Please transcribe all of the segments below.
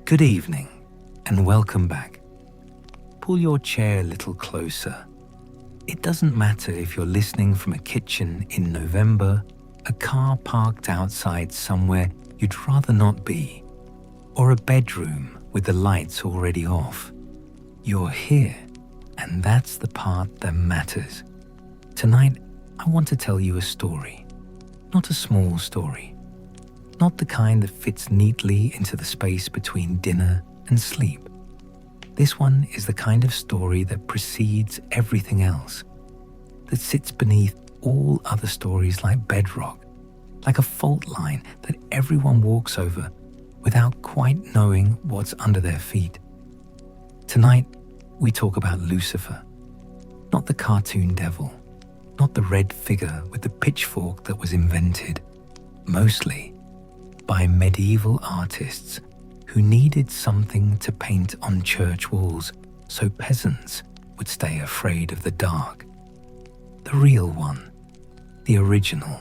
Good evening and welcome back. Pull your chair a little closer. It doesn't matter if you're listening from a kitchen in November, a car parked outside somewhere you'd rather not be, or a bedroom with the lights already off. You're here, and that's the part that matters. Tonight, I want to tell you a story. Not a small story. Not the kind that fits neatly into the space between dinner and sleep. This one is the kind of story that precedes everything else, that sits beneath all other stories like bedrock, like a fault line that everyone walks over without quite knowing what's under their feet. Tonight, we talk about Lucifer, not the cartoon devil, not the red figure with the pitchfork that was invented, mostly by medieval artists who needed something to paint on church walls so peasants would stay afraid of the dark. The real one, the original,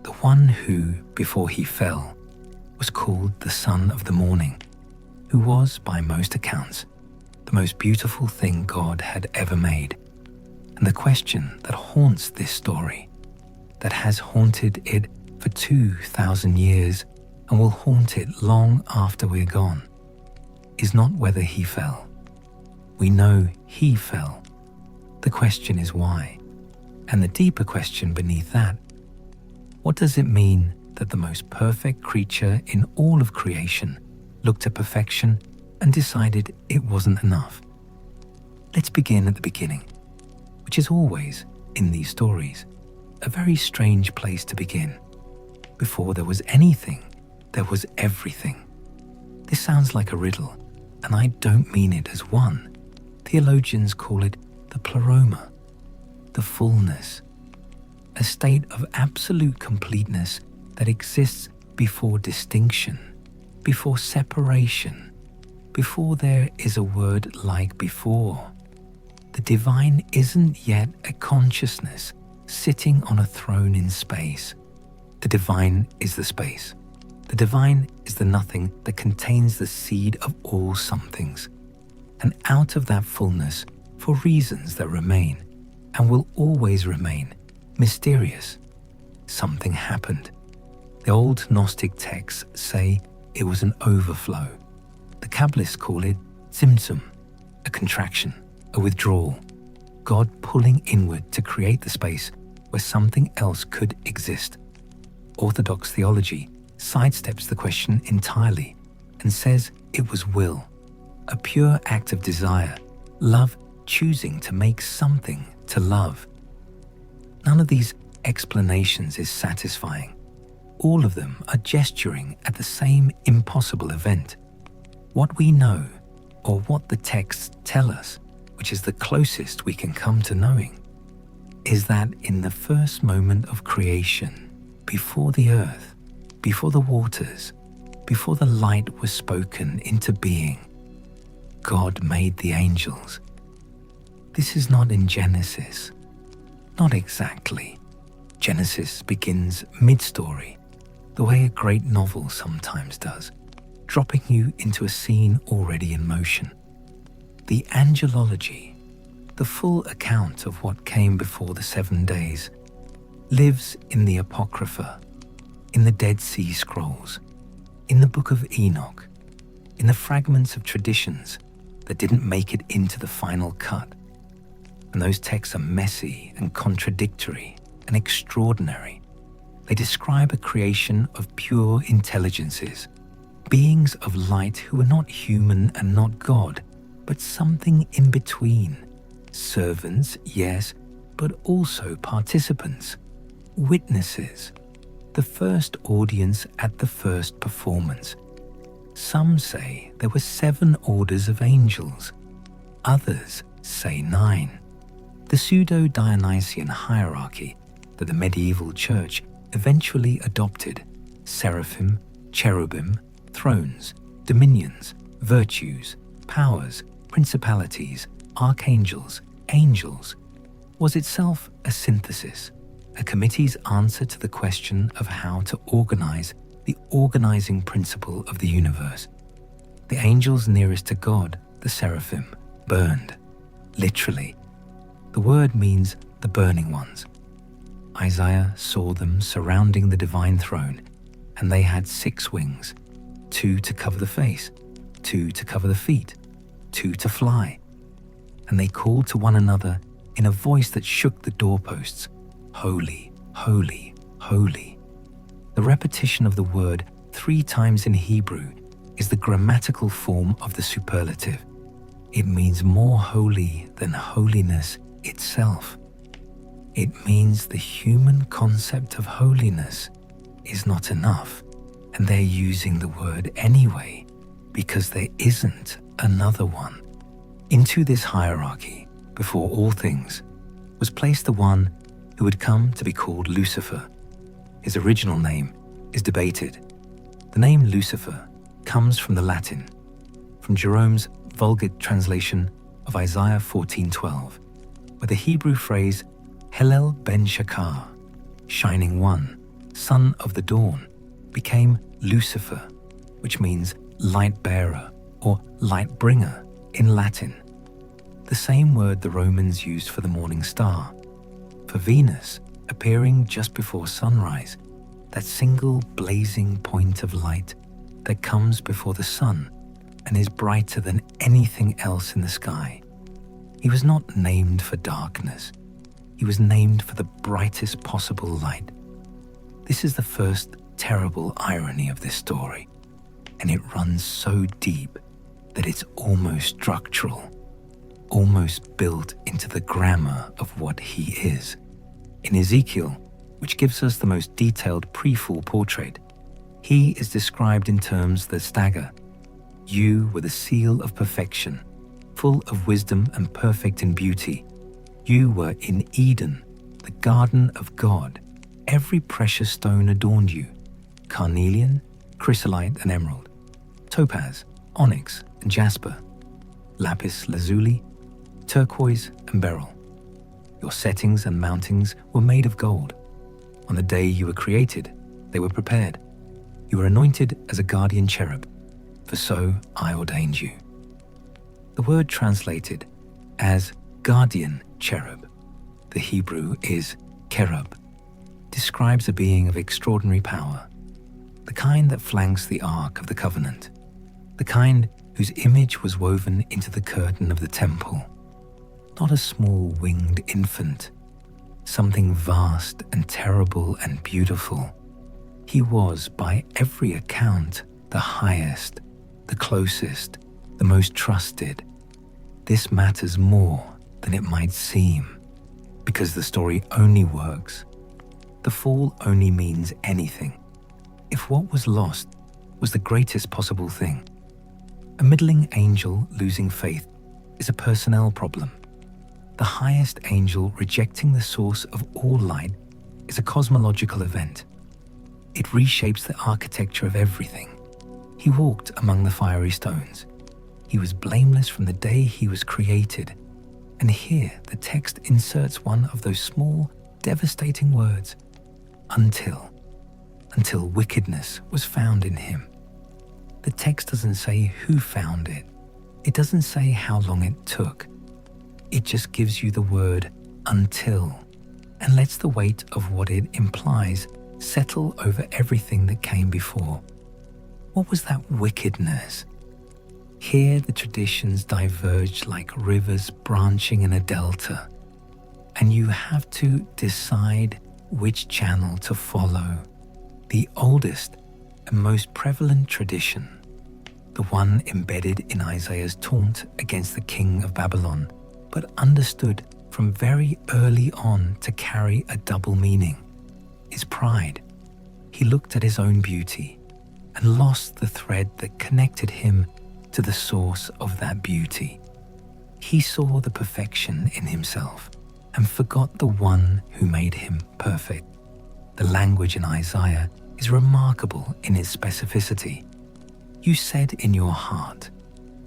the one who, before he fell, was called the Son of the Morning, who was, by most accounts, the most beautiful thing God had ever made. And the question that haunts this story, that has haunted it for 2,000 years and will haunt it long after we're gone, is not whether he fell. We know he fell. The question is why. And the deeper question beneath that, what does it mean that the most perfect creature in all of creation looked at perfection and decided it wasn't enough? Let's begin at the beginning, which is always, in these stories, a very strange place to begin. Before there was anything, there was everything. This sounds like a riddle, and I don't mean it as one. Theologians call it the Pleroma, the fullness, a state of absolute completeness that exists before distinction, before separation, before there is a word like before. The divine isn't yet a consciousness sitting on a throne in space. The divine is the space. The divine is the nothing that contains the seed of all somethings. And out of that fullness, for reasons that remain and will always remain mysterious, something happened. The old Gnostic texts say it was an overflow. The Kabbalists call it Tzimtzum, a contraction, a withdrawal, God pulling inward to create the space where something else could exist. Orthodox theology sidesteps the question entirely and says it was will, a pure act of desire, love choosing to make something to love. None of these explanations is satisfying. All of them are gesturing at the same impossible event. What we know, or what the texts tell us, which is the closest we can come to knowing, is that in the first moment of creation, before the earth, before the waters, before the light was spoken into being, God made the angels. This is not in Genesis. Not exactly. Genesis begins mid-story, the way a great novel sometimes does, dropping you into a scene already in motion. The Angelology, the full account of what came before the 7 days, lives in the Apocrypha, in the Dead Sea Scrolls, in the Book of Enoch, in the fragments of traditions that didn't make it into the final cut. And those texts are messy and contradictory and extraordinary. They describe a creation of pure intelligences, beings of light who are not human and not God, but something in between. Servants, yes, but also participants, witnesses, the first audience at the first performance. Some say there were 7 orders of angels. Others say 9. The pseudo-Dionysian hierarchy that the medieval church eventually adopted: seraphim, cherubim, thrones, dominions, virtues, powers, principalities, archangels, angels, was itself a synthesis, a committee's answer to the question of how to organize the organizing principle of the universe. The angels nearest to God, the seraphim, burned. Literally. The word means the burning ones. Isaiah saw them surrounding the divine throne, and they had 6 wings, 2 to cover the face, 2 to cover the feet, 2 to fly. And they called to one another in a voice that shook the doorposts, "Holy, holy, holy." The repetition of the word 3 times in Hebrew is the grammatical form of the superlative. It means more holy than holiness itself. It means the human concept of holiness is not enough, and they're using the word anyway because there isn't another one. Into this hierarchy, before all things, was placed the one who would come to be called Lucifer. His original name is debated. The name Lucifer comes from the Latin, from Jerome's Vulgate translation of Isaiah 14:12, where the Hebrew phrase Hillel ben Shakar, shining one, son of the dawn, became Lucifer, which means light bearer or light bringer in Latin, the same word the Romans used for the morning star, for Venus appearing just before sunrise, that single blazing point of light that comes before the sun and is brighter than anything else in the sky. He was not named for darkness. He was named for the brightest possible light. This is the first terrible irony of this story, and it runs so deep that it's almost structural, almost built into the grammar of what he is. In Ezekiel, which gives us the most detailed pre-fall portrait, he is described in terms that stagger. You were the seal of perfection, full of wisdom and perfect in beauty. You were in Eden, the garden of God. Every precious stone adorned you: carnelian, chrysolite and emerald, topaz, onyx and jasper, lapis lazuli, turquoise and beryl. Your settings and mountings were made of gold. On the day you were created, they were prepared. You were anointed as a guardian cherub, for so I ordained you. The word translated as guardian cherub, the Hebrew is Cherub, describes a being of extraordinary power, the kind that flanks the Ark of the Covenant, the kind whose image was woven into the curtain of the temple. Not a small winged infant, something vast and terrible and beautiful. He was, by every account, the highest, the closest, the most trusted. This matters more than it might seem, because the story only works. The fall only means anything if what was lost was the greatest possible thing. A middling angel losing faith is a personnel problem. The highest angel rejecting the source of all light is a cosmological event. It reshapes the architecture of everything. He walked among the fiery stones. He was blameless from the day he was created. And here the text inserts one of those small, devastating words, until wickedness was found in him. The text doesn't say who found it. It doesn't say how long it took. It just gives you the word until and lets the weight of what it implies settle over everything that came before. What was that wickedness? Here the traditions diverge like rivers branching in a delta, and you have to decide which channel to follow. The oldest and most prevalent tradition, the one embedded in Isaiah's taunt against the king of Babylon, but understood from very early on to carry a double meaning, is pride. He looked at his own beauty and lost the thread that connected him to the source of that beauty. He saw the perfection in himself and forgot the one who made him perfect. The language in Isaiah is remarkable in its specificity. You said in your heart,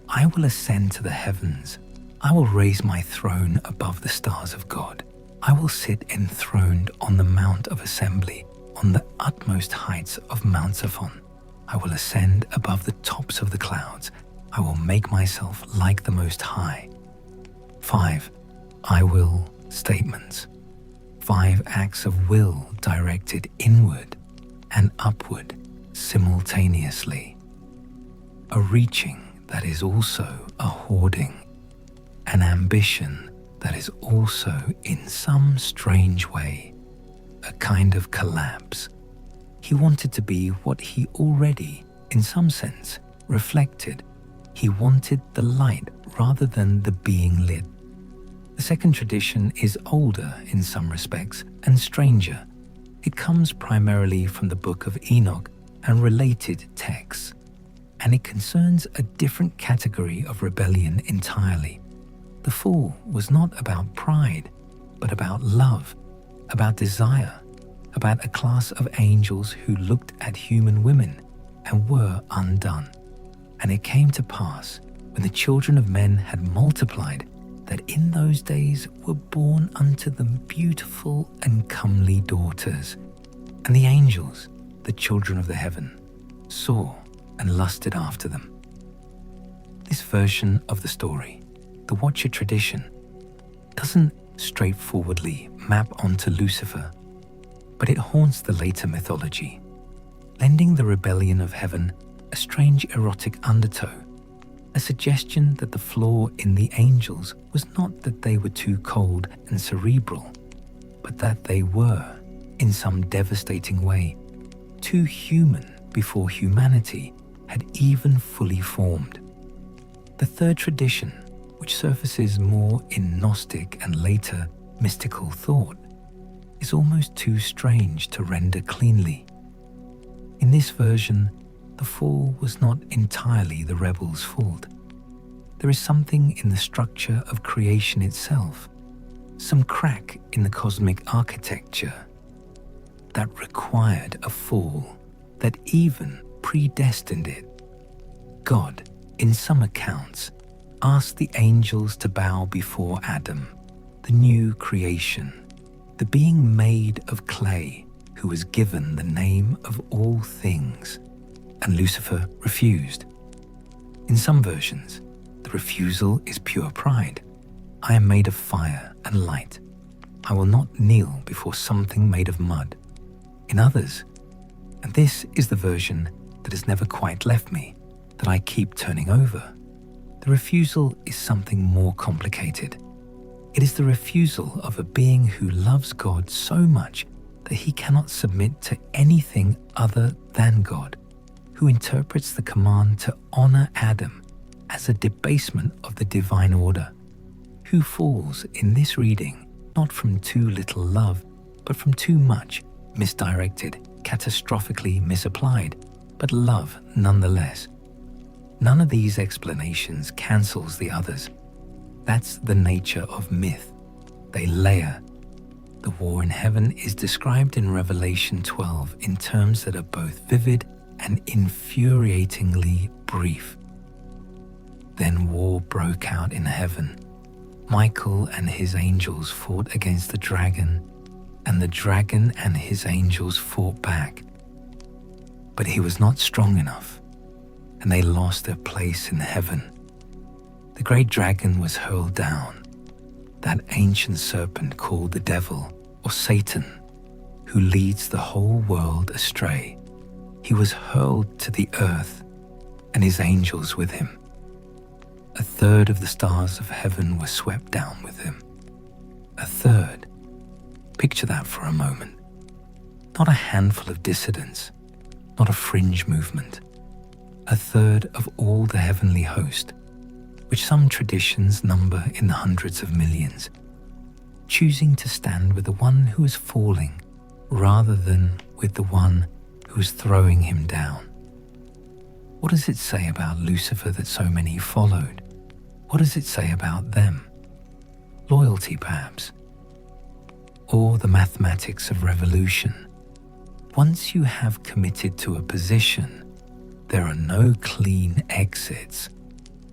I will ascend to the heavens. I will raise my throne above the stars of God. I will sit enthroned on the Mount of Assembly, on the utmost heights of Mount Zaphon. I will ascend above the tops of the clouds. I will make myself like the Most High. 5 I will statements. 5 acts of will directed inward and upward simultaneously. A reaching that is also a hoarding. An ambition that is also, in some strange way, a kind of collapse. He wanted to be what he already, in some sense, reflected. He wanted the light rather than the being lit. The second tradition is older in some respects and stranger. It comes primarily from the Book of Enoch and related texts, and it concerns a different category of rebellion entirely. The fall was not about pride, but about love, about desire, about a class of angels who looked at human women and were undone. And it came to pass, when the children of men had multiplied, that in those days were born unto them beautiful and comely daughters. And the angels, the children of the heaven, saw and lusted after them. This version of the story, the Watcher tradition, doesn't straightforwardly map onto Lucifer, but it haunts the later mythology, lending the rebellion of heaven a strange erotic undertow, a suggestion that the flaw in the angels was not that they were too cold and cerebral, but that they were, in some devastating way, too human before humanity had even fully formed. The third tradition, which surfaces more in Gnostic and later mystical thought, is almost too strange to render cleanly. In this version, the fall was not entirely the rebels' fault. There is something in the structure of creation itself, some crack in the cosmic architecture, that required a fall that even predestined it. God, in some accounts, asked the angels to bow before Adam, the new creation, the being made of clay who was given the name of all things, and Lucifer refused. In some versions, the refusal is pure pride. I am made of fire and light. I will not kneel before something made of mud. In others, and this is the version that has never quite left me, that I keep turning over, the refusal is something more complicated. It is the refusal of a being who loves God so much that he cannot submit to anything other than God, who interprets the command to honor Adam as a debasement of the divine order, who falls in this reading not from too little love, but from too much, misdirected, catastrophically misapplied, but love nonetheless. None of these explanations cancels the others. That's the nature of myth. They layer. The war in heaven is described in Revelation 12 in terms that are both vivid and infuriatingly brief. Then war broke out in heaven. Michael and his angels fought against the dragon, and the dragon and his angels fought back. But he was not strong enough, and they lost their place in heaven. The great dragon was hurled down, that ancient serpent called the devil or Satan, who leads the whole world astray. He was hurled to the earth, and his angels with him. A third of the stars of heaven were swept down with him. A third. Picture that for a moment. Not a handful of dissidents, not a fringe movement. A third of all the heavenly host, which some traditions number in the hundreds of millions, choosing to stand with the one who is falling rather than with the one who is throwing him down. What does it say about Lucifer that so many followed? What does it say about them? Loyalty, perhaps? Or the mathematics of revolution? Once you have committed to a position, there are no clean exits.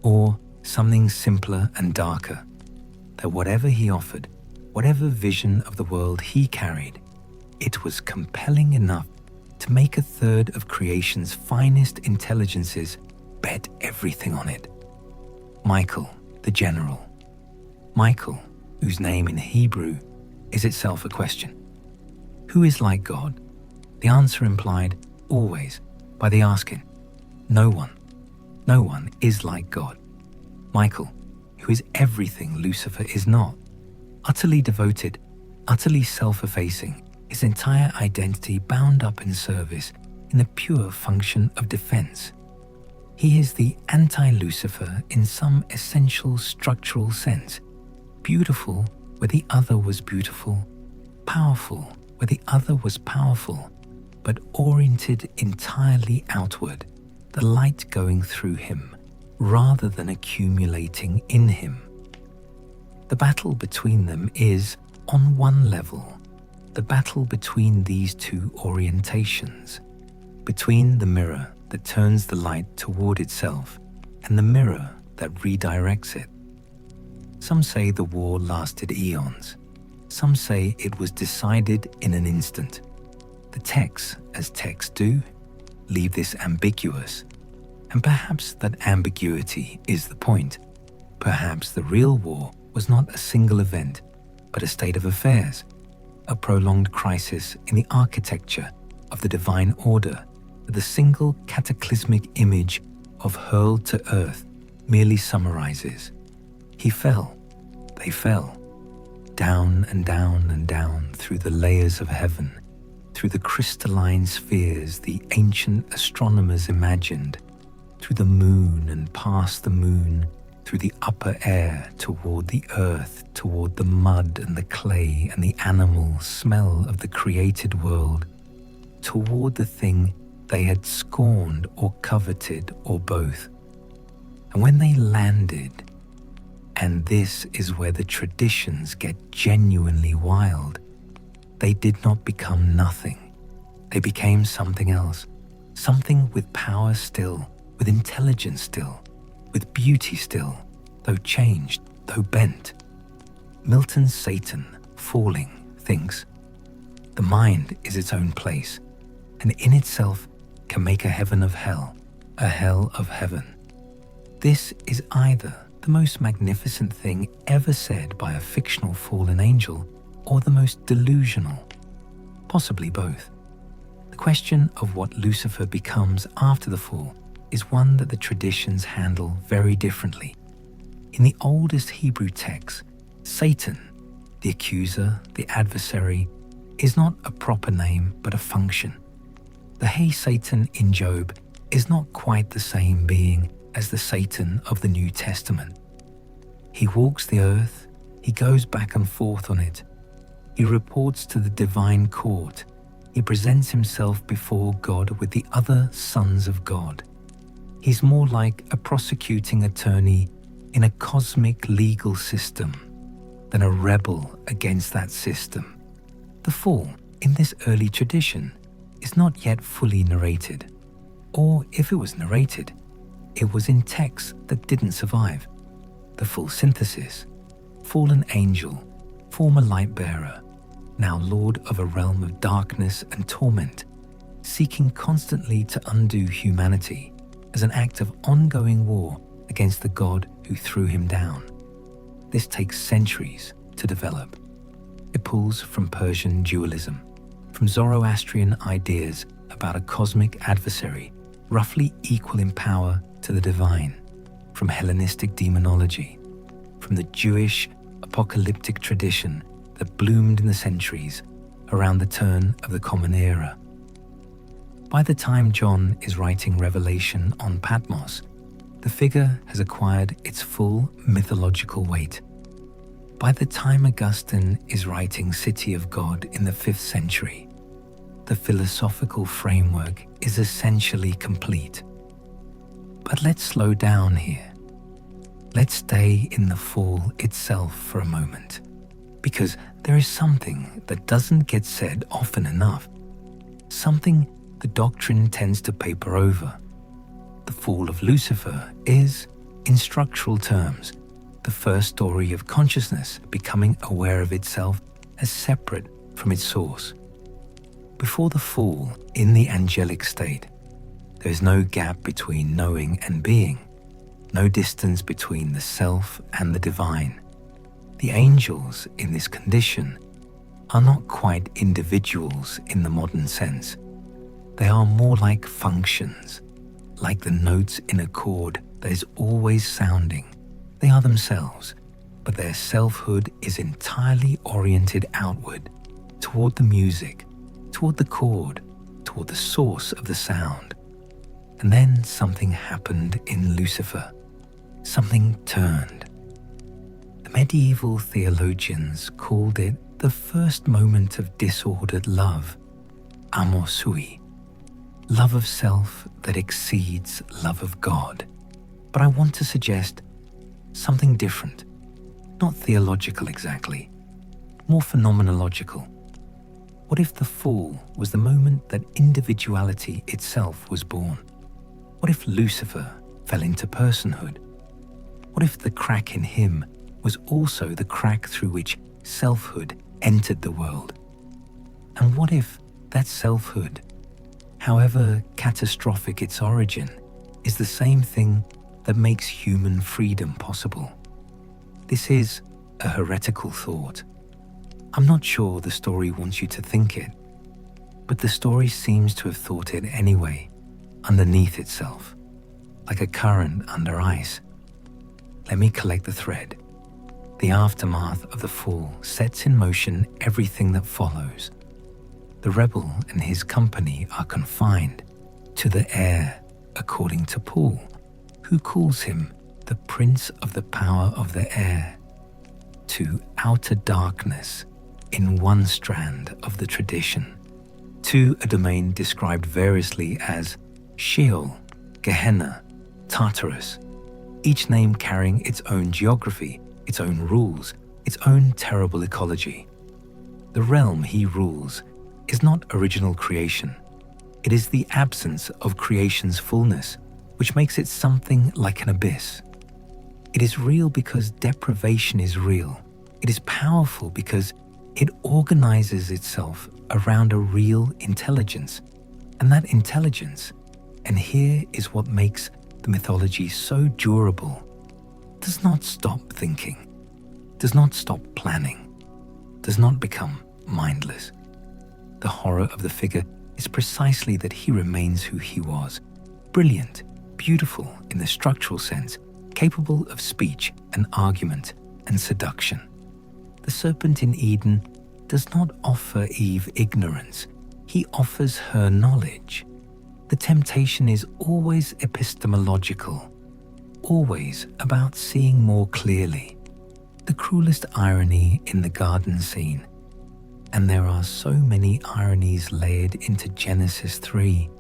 Or something simpler and darker, that whatever he offered, whatever vision of the world he carried, it was compelling enough to make a third of creation's finest intelligences bet everything on it. Michael, the general. Michael, whose name in Hebrew is itself a question. Who is like God? The answer implied always by the asking. No one. No one is like God. Michael, who is everything Lucifer is not. Utterly devoted, utterly self-effacing, his entire identity bound up in service in the pure function of defense. He is the anti-Lucifer in some essential structural sense, beautiful where the other was beautiful, powerful where the other was powerful, but oriented entirely outward, the light going through him rather than accumulating in him. The battle between them is, on one level, the battle between these two orientations, between the mirror that turns the light toward itself and the mirror that redirects it. Some say the war lasted eons. Some say it was decided in an instant. The texts, as texts do, leave this ambiguous. And perhaps that ambiguity is the point. Perhaps the real war was not a single event, but a state of affairs, a prolonged crisis in the architecture of the divine order that the single cataclysmic image of hurled to earth merely summarizes. He fell, they fell, down and down and down through the layers of heaven, through the crystalline spheres the ancient astronomers imagined, through the moon and past the moon, through the upper air toward the earth, toward the mud and the clay and the animal smell of the created world, toward the thing they had scorned or coveted or both. And when they landed, and this is where the traditions get genuinely wild, they did not become nothing. They became something else, something with power still, with intelligence still, with beauty still, though changed, though bent. Milton's Satan, falling, thinks, the mind is its own place, and in itself can make a heaven of hell, a hell of heaven. This is either the most magnificent thing ever said by a fictional fallen angel, or the most delusional, possibly both. The question of what Lucifer becomes after the fall is one that the traditions handle very differently. In the oldest Hebrew texts, Satan, the accuser, the adversary, is not a proper name but a function. The Hey Satan in Job is not quite the same being as the Satan of the New Testament. He walks the earth, he goes back and forth on it, he reports to the divine court, he presents himself before God with the other sons of God. He's more like a prosecuting attorney in a cosmic legal system than a rebel against that system. The fall, in this early tradition, is not yet fully narrated. Or if it was narrated, it was in texts that didn't survive. The full synthesis, fallen angel, former light bearer, now lord of a realm of darkness and torment, seeking constantly to undo humanity as an act of ongoing war against the God who threw him down. This takes centuries to develop. It pulls from Persian dualism, from Zoroastrian ideas about a cosmic adversary roughly equal in power to the divine, from Hellenistic demonology, from the Jewish apocalyptic tradition that bloomed in the centuries around the turn of the Common Era. By the time John is writing Revelation on Patmos, the figure has acquired its full mythological weight. By the time Augustine is writing City of God in the 5th century, the philosophical framework is essentially complete. But let's slow down here. Let's stay in the fall itself for a moment, because there is something that doesn't get said often enough, something the doctrine tends to paper over. The fall of Lucifer is, in structural terms, the first story of consciousness becoming aware of itself as separate from its source. Before the fall, in the angelic state, There is no gap between knowing and being, no distance between the self and the divine. The angels in this condition are not quite individuals in the modern sense. They are more like functions, like the notes in a chord that is always sounding. They are themselves, but their selfhood is entirely oriented outward, toward the music, toward the chord, toward the source of the sound. And then something happened in Lucifer. Something turned. The medieval theologians called it the first moment of disordered love, amor sui, love of self that exceeds love of God. But I want to suggest something different, not theological exactly, more phenomenological. What if the fall was the moment that individuality itself was born? What if Lucifer fell into personhood? What if the crack in him was also the crack through which selfhood entered the world? And what if that selfhood, however catastrophic its origin, is the same thing that makes human freedom possible? This is a heretical thought. I'm not sure the story wants you to think it, but the story seems to have thought it anyway, underneath itself, like a current under ice. Let me collect the thread. The aftermath of the fall sets in motion everything that follows. The rebel and his company are confined to the air, according to Paul, who calls him the prince of the power of the air, to outer darkness in one strand of the tradition, to a domain described variously as Sheol, Gehenna, Tartarus, each name carrying its own geography, its own rules, its own terrible ecology. The realm he rules is not original creation. It is the absence of creation's fullness, which makes it something like an abyss. It is real because deprivation is real. It is powerful because it organizes itself around a real intelligence. And that intelligence, and here is what makes the mythology so durable, does not stop thinking, does not stop planning, does not become mindless. The horror of the figure is precisely that he remains who he was, brilliant, beautiful in the structural sense, capable of speech and argument and seduction. The serpent in Eden does not offer Eve ignorance, he offers her knowledge. The temptation is always epistemological, always about seeing more clearly. The cruelest irony in the garden scene, and there are so many ironies layered into Genesis 3,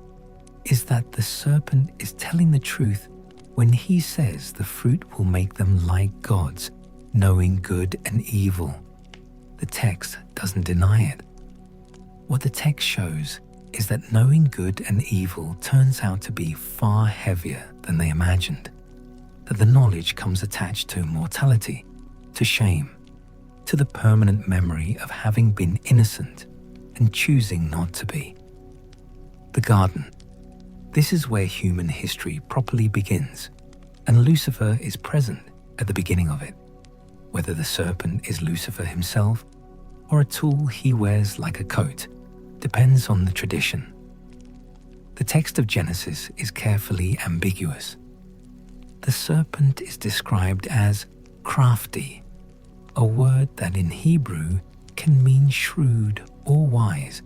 is that the serpent is telling the truth when he says the fruit will make them like gods, knowing good and evil. The text doesn't deny it. What the text shows is that knowing good and evil turns out to be far heavier than they imagined, that the knowledge comes attached to mortality, to shame, to the permanent memory of having been innocent and choosing not to be. The garden. This is where human history properly begins, and Lucifer is present at the beginning of it. Whether the serpent is Lucifer himself or a tool he wears like a coat depends on the tradition. The text of Genesis is carefully ambiguous. The serpent is described as crafty, a word that in Hebrew can mean shrewd or wise,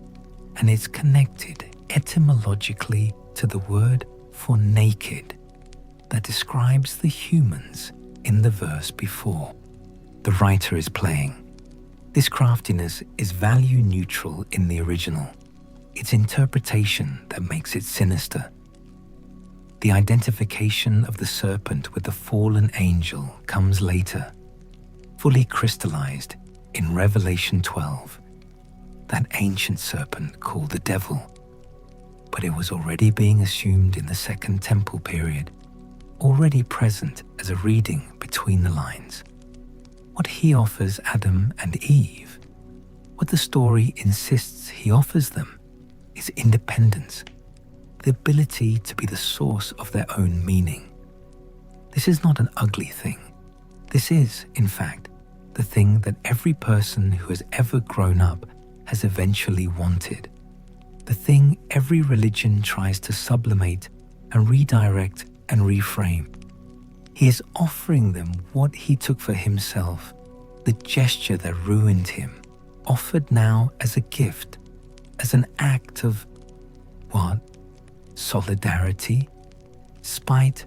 and is connected etymologically to the word for naked that describes the humans in the verse before. The writer is playing. This craftiness is value neutral in the original. It's interpretation that makes it sinister. The identification of the serpent with the fallen angel comes later, fully crystallized in Revelation 12, that ancient serpent called the devil. But it was already being assumed in the Second Temple period, already present as a reading between the lines. What he offers Adam and Eve, what the story insists he offers them, is independence. the ability to be the source of their own meaning. This is not an ugly thing. This is, in fact, the thing that every person who has ever grown up has eventually wanted. The thing every religion tries to sublimate and redirect and reframe. He is offering them what he took for himself, the gesture that ruined him, offered now as a gift, as an act of what? Solidarity? Spite?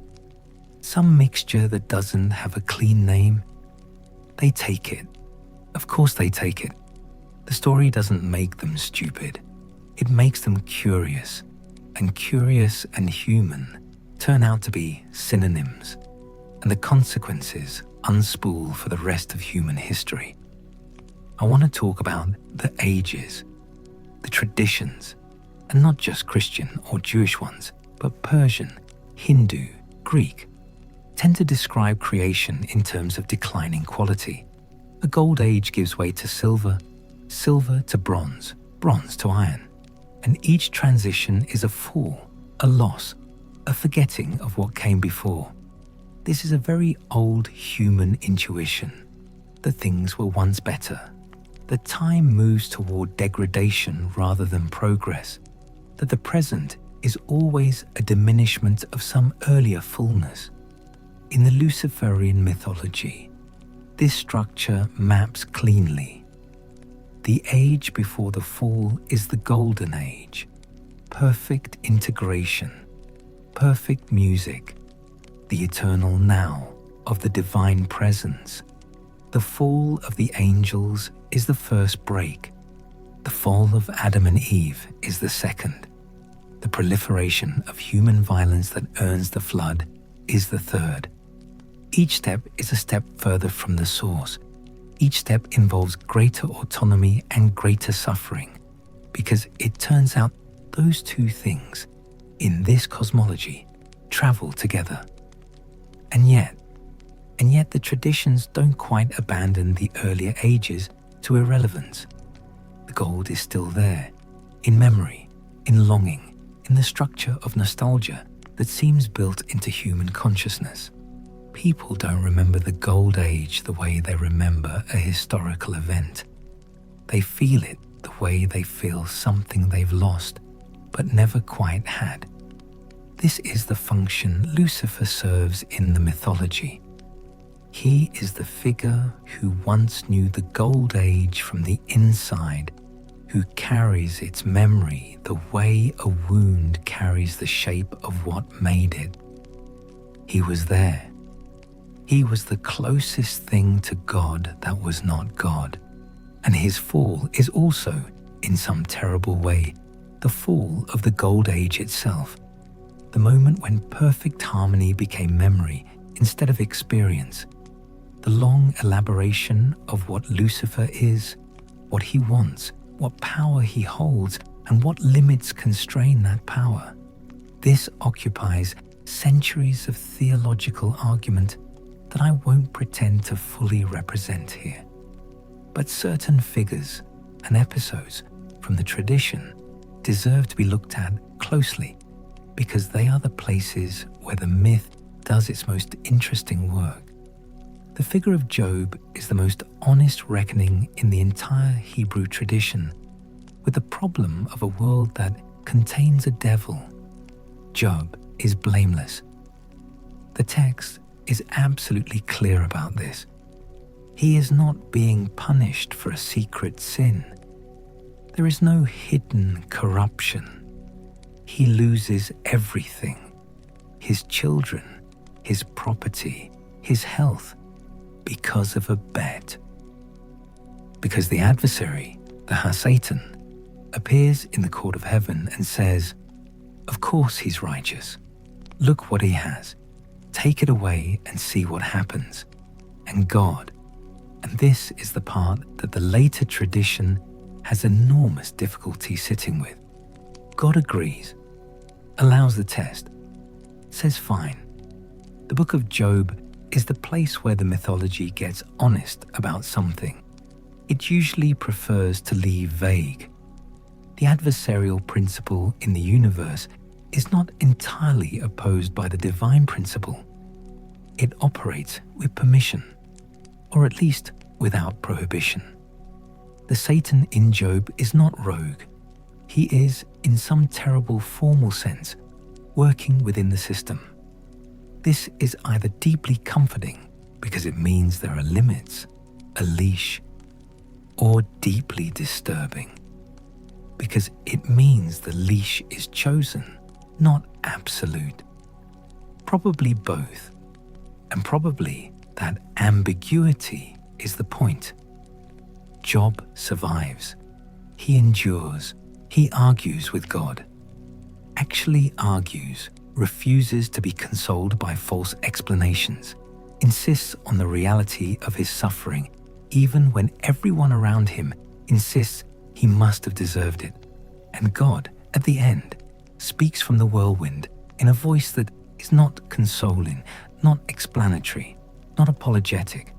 Some mixture that doesn't have a clean name? They take it. Of course they take it. The story doesn't make them stupid. It makes them curious, and curious and human turn out to be synonyms, and the consequences unspool for the rest of human history. I want to talk about the ages, the traditions, and not just Christian or Jewish ones, but Persian, Hindu, Greek, tend to describe creation in terms of declining quality. A gold age gives way to silver, silver to bronze, bronze to iron, and each transition is a fall, a loss, a forgetting of what came before. This is a very old human intuition, that things were once better, that time moves toward degradation rather than progress, that the present is always a diminishment of some earlier fullness. In the Luciferian mythology, this structure maps cleanly. The age before the fall is the golden age, perfect integration, perfect music, the eternal now of the divine presence. The fall of the angels is the first break. The fall of Adam and Eve is the second. The proliferation of human violence that earns the flood is the third. Each step is a step further from the source. Each step involves greater autonomy and greater suffering, because it turns out those two things, in this cosmology, travel together. And yet the traditions don't quite abandon the earlier ages to irrelevance. The gold is still there, in memory, in longing, in the structure of nostalgia that seems built into human consciousness. People don't remember the gold age the way they remember a historical event. They feel it the way they feel something they've lost but never quite had. This is the function Lucifer serves in the mythology. He is the figure who once knew the gold age from the inside, who carries its memory the way a wound carries the shape of what made it. He was there. He was the closest thing to God that was not God. And his fall is also, in some terrible way, the fall of the Gold Age itself. The moment when perfect harmony became memory instead of experience. The long elaboration of what Lucifer is, what he wants, what power he holds, and what limits constrain that power. This occupies centuries of theological argument that I won't pretend to fully represent here. But certain figures and episodes from the tradition deserve to be looked at closely because they are the places where the myth does its most interesting work. The figure of Job is the most honest reckoning in the entire Hebrew tradition with the problem of a world that contains a devil. Job is blameless. The text is absolutely clear about this. He is not being punished for a secret sin. There is no hidden corruption. He loses everything: his children, his property, his health, because of a bet. Because the adversary, the Satan, appears in the court of heaven and says, "Of course he's righteous. Look what he has. Take it away and see what happens." And God, and this is the part that the later tradition has enormous difficulty sitting with. God agrees, allows the test, says fine. The book of Job is the place where the mythology gets honest about something. It usually prefers to leave vague. The adversarial principle in the universe is not entirely opposed by the divine principle. It operates with permission, or at least without prohibition. The Satan in Job is not rogue. He is, in some terrible formal sense, working within the system. This is either deeply comforting because it means there are limits, a leash, or deeply disturbing because it means the leash is chosen, not absolute. Probably both, and probably that ambiguity is the point. Job survives. He endures. He argues with God. Actually argues, refuses to be consoled by false explanations, insists on the reality of his suffering, even when everyone around him insists he must have deserved it. And God, at the end, speaks from the whirlwind in a voice that is not consoling, not explanatory, not apologetic.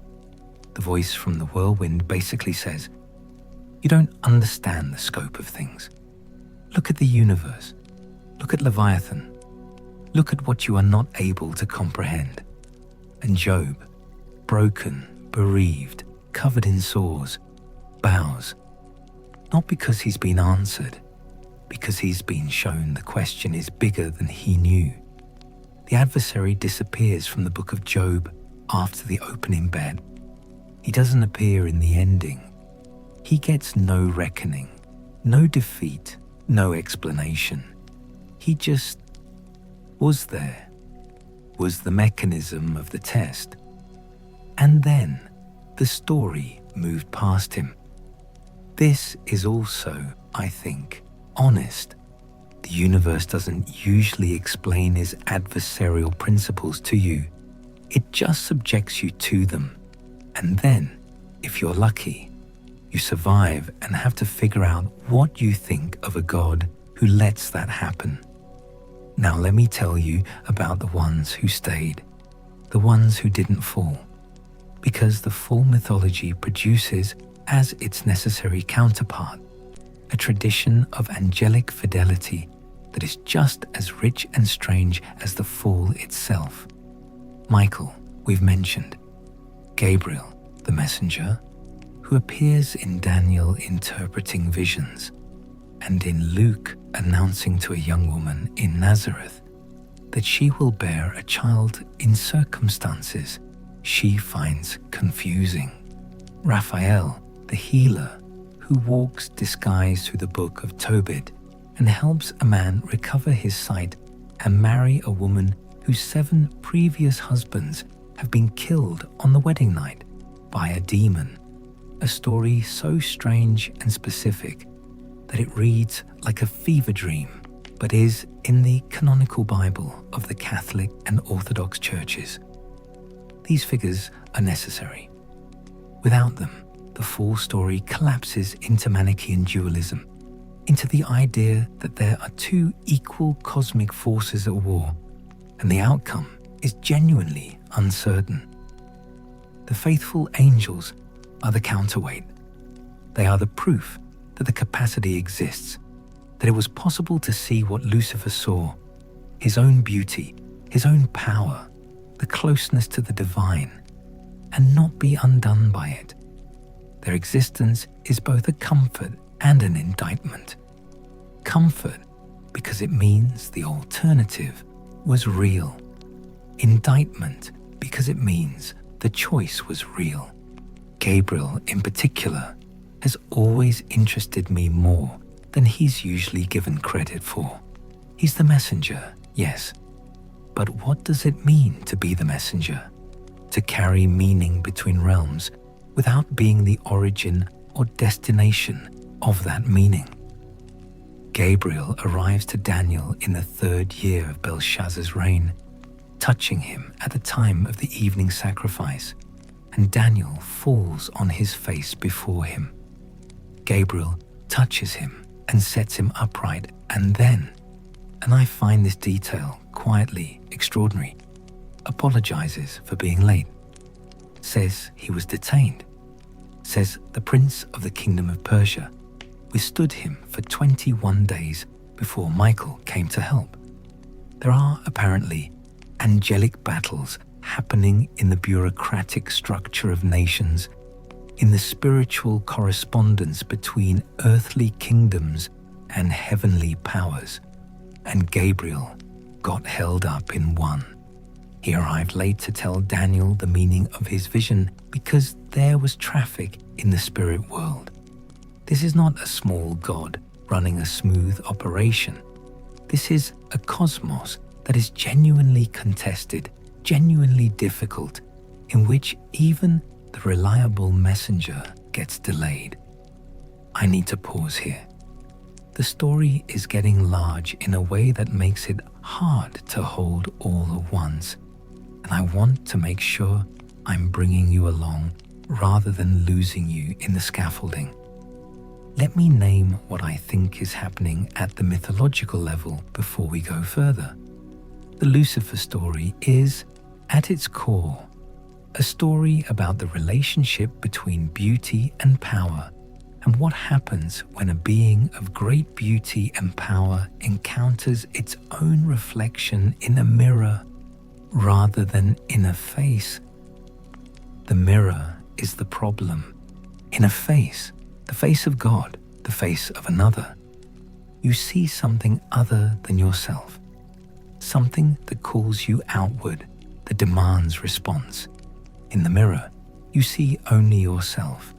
The voice from the whirlwind basically says, "You don't understand the scope of things. Look at the universe. Look at Leviathan. Look at what you are not able to comprehend." And Job, broken, bereaved, covered in sores, bows, not because he's been answered, because he's been shown the question is bigger than he knew. The adversary disappears from the book of Job after the opening bed. He doesn't appear in the ending. He gets no reckoning, no defeat, no explanation. He just was there, was the mechanism of the test. And then the story moved past him. This is also, I think, honest. The universe doesn't usually explain its adversarial principles to you. It just subjects you to them. And then, if you're lucky, you survive and have to figure out what you think of a God who lets that happen. Now let me tell you about the ones who stayed, the ones who didn't fall. Because the full mythology produces, as its necessary counterpart, a tradition of angelic fidelity that is just as rich and strange as the fall itself. Michael, we've mentioned. Gabriel, the messenger, who appears in Daniel interpreting visions, and in Luke announcing to a young woman in Nazareth that she will bear a child in circumstances she finds confusing. Raphael, the healer, who walks disguised through the book of Tobit and helps a man recover his sight and marry a woman whose 7 previous husbands have been killed on the wedding night by a demon. A story so strange and specific that it reads like a fever dream, but is in the canonical Bible of the Catholic and Orthodox churches. These figures are necessary. Without them, the full story collapses into Manichaean dualism, into the idea that there are 2 equal cosmic forces at war, and the outcome is genuinely uncertain. The faithful angels are the counterweight. They are the proof that the capacity exists, that it was possible to see what Lucifer saw, his own beauty, his own power, the closeness to the divine, and not be undone by it. Their existence is both a comfort and an indictment. Comfort because it means the alternative was real. Indictment because it means the choice was real. Gabriel, in particular, has always interested me more than he's usually given credit for. He's the messenger, yes. But what does it mean to be the messenger? To carry meaning between realms without being the origin or destination of that meaning. Gabriel arrives to Daniel in the 3rd year of Belshazzar's reign, touching him at the time of the evening sacrifice, and Daniel falls on his face before him. Gabriel touches him and sets him upright, and then, and I find this detail quietly extraordinary, apologizes for being late, says he was detained, says the prince of the kingdom of Persia withstood him for 21 days before Michael came to help. There are apparently angelic battles happening in the bureaucratic structure of nations, in the spiritual correspondence between earthly kingdoms and heavenly powers, and Gabriel got held up in one. He arrived late to tell Daniel the meaning of his vision because there was traffic in the spirit world. This is not a small god running a smooth operation. This is a cosmos that is genuinely contested, genuinely difficult, in which even the reliable messenger gets delayed. I need to pause here. The story is getting large in a way that makes it hard to hold all at once, and I want to make sure I'm bringing you along rather than losing you in the scaffolding. Let me name what I think is happening at the mythological level before we go further. The Lucifer story is, at its core, a story about the relationship between beauty and power, and what happens when a being of great beauty and power encounters its own reflection in a mirror rather than in a face. The mirror is the problem. In a face, the face of God, the face of another, you see something other than yourself, something that calls you outward, that demands response. In the mirror, you see only yourself,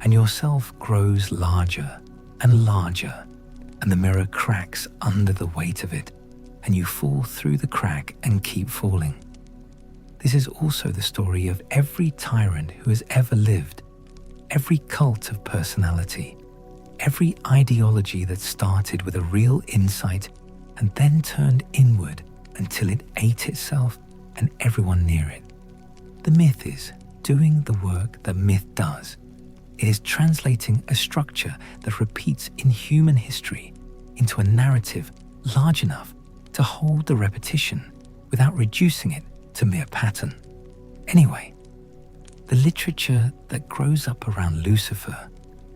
and yourself grows larger and larger, and the mirror cracks under the weight of it, and you fall through the crack and keep falling. This is also the story of every tyrant who has ever lived, every cult of personality, every ideology that started with a real insight and then turned inward until it ate itself and everyone near it. The myth is doing the work that myth does. It is translating a structure that repeats in human history into a narrative large enough to hold the repetition without reducing it to mere pattern. Anyway, the literature that grows up around Lucifer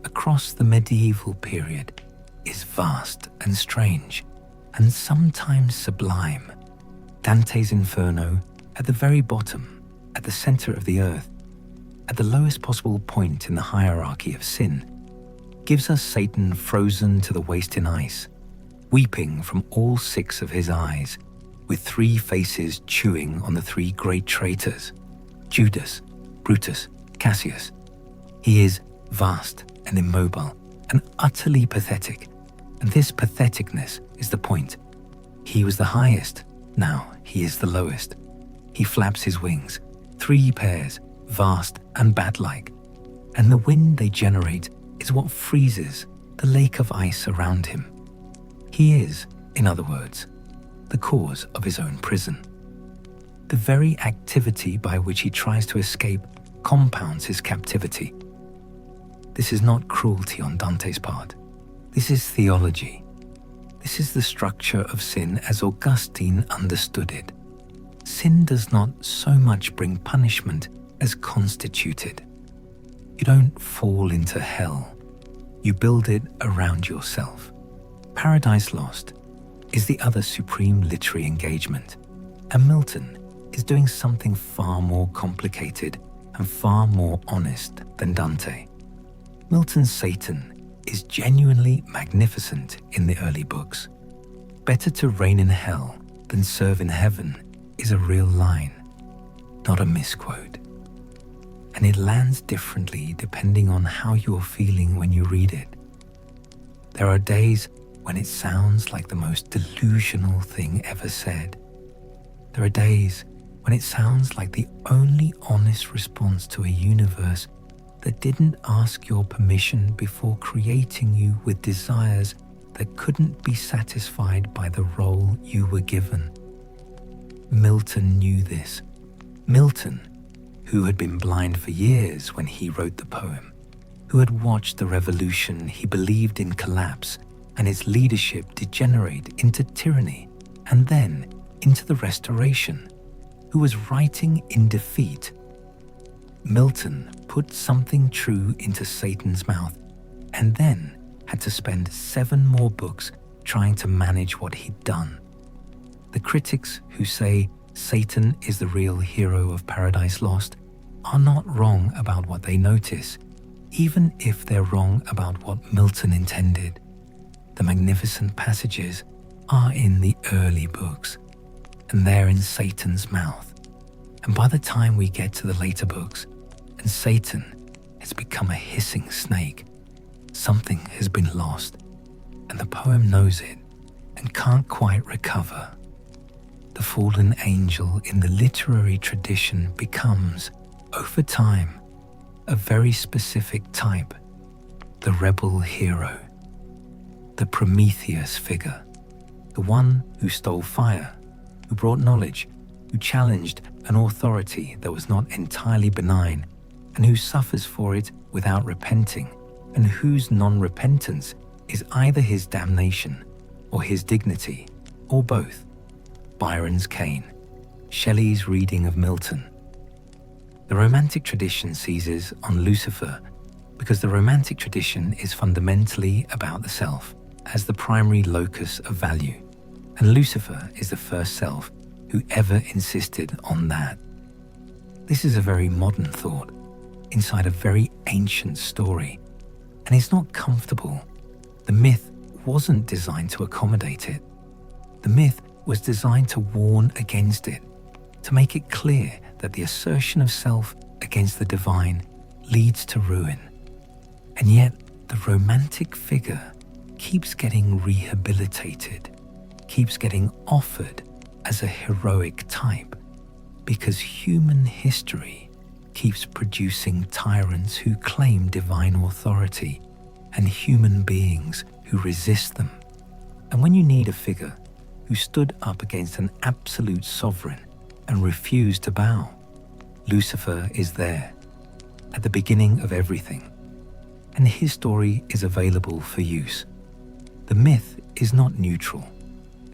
across the medieval period is vast and strange, and sometimes sublime. Dante's Inferno, at the very bottom, at the center of the earth, at the lowest possible point in the hierarchy of sin, gives us Satan frozen to the waist in ice, weeping from all 6 of his eyes, with 3 faces chewing on the 3 great traitors, Judas, Brutus, Cassius. He is vast and immobile and utterly pathetic, and this patheticness is the point. He was the highest, now he is the lowest. He flaps his wings, 3 pairs, vast and bat-like, and the wind they generate is what freezes the lake of ice around him. He is, in other words, the cause of his own prison. The very activity by which he tries to escape compounds his captivity. This is not cruelty on Dante's part. This is theology. This is the structure of sin as Augustine understood it. Sin does not so much bring punishment as constitute it. You don't fall into hell. You build it around yourself. Paradise Lost is the other supreme literary engagement, and Milton is doing something far more complicated and far more honest than Dante. Milton's Satan is genuinely magnificent in the early books. Better to reign in hell than serve in heaven is a real line, not a misquote. And it lands differently depending on how you're feeling when you read it. There are days when it sounds like the most delusional thing ever said. There are days when it sounds like the only honest response to a universe that didn't ask your permission before creating you with desires that couldn't be satisfied by the role you were given. Milton knew this. Milton, who had been blind for years when he wrote the poem, who had watched the revolution he believed in collapse and its leadership degenerate into tyranny and then into the restoration, who was writing in defeat. Milton put something true into Satan's mouth and then had to spend 7 more books trying to manage what he'd done. The critics who say Satan is the real hero of Paradise Lost are not wrong about what they notice, even if they're wrong about what Milton intended. The magnificent passages are in the early books, and they're in Satan's mouth. And by the time we get to the later books, and Satan has become a hissing snake, something has been lost, and the poem knows it and can't quite recover. The fallen angel in the literary tradition becomes, over time, a very specific type, the rebel hero, the Prometheus figure, the one who stole fire, who brought knowledge, who challenged an authority that was not entirely benign, and who suffers for it without repenting, and whose non-repentance is either his damnation or his dignity, or both. Byron's Cain, Shelley's reading of Milton. The Romantic tradition seizes on Lucifer because the Romantic tradition is fundamentally about the self as the primary locus of value, and Lucifer is the first self who ever insisted on that. This is a very modern thought inside a very ancient story, and it's not comfortable. The myth wasn't designed to accommodate it. The myth was designed to warn against it, to make it clear that the assertion of self against the divine leads to ruin. And yet, the romantic figure keeps getting rehabilitated, keeps getting offered as a heroic type, because human history keeps producing tyrants who claim divine authority and human beings who resist them. And when you need a figure who stood up against an absolute sovereign and refused to bow, Lucifer is there, at the beginning of everything, and his story is available for use. The myth is not neutral.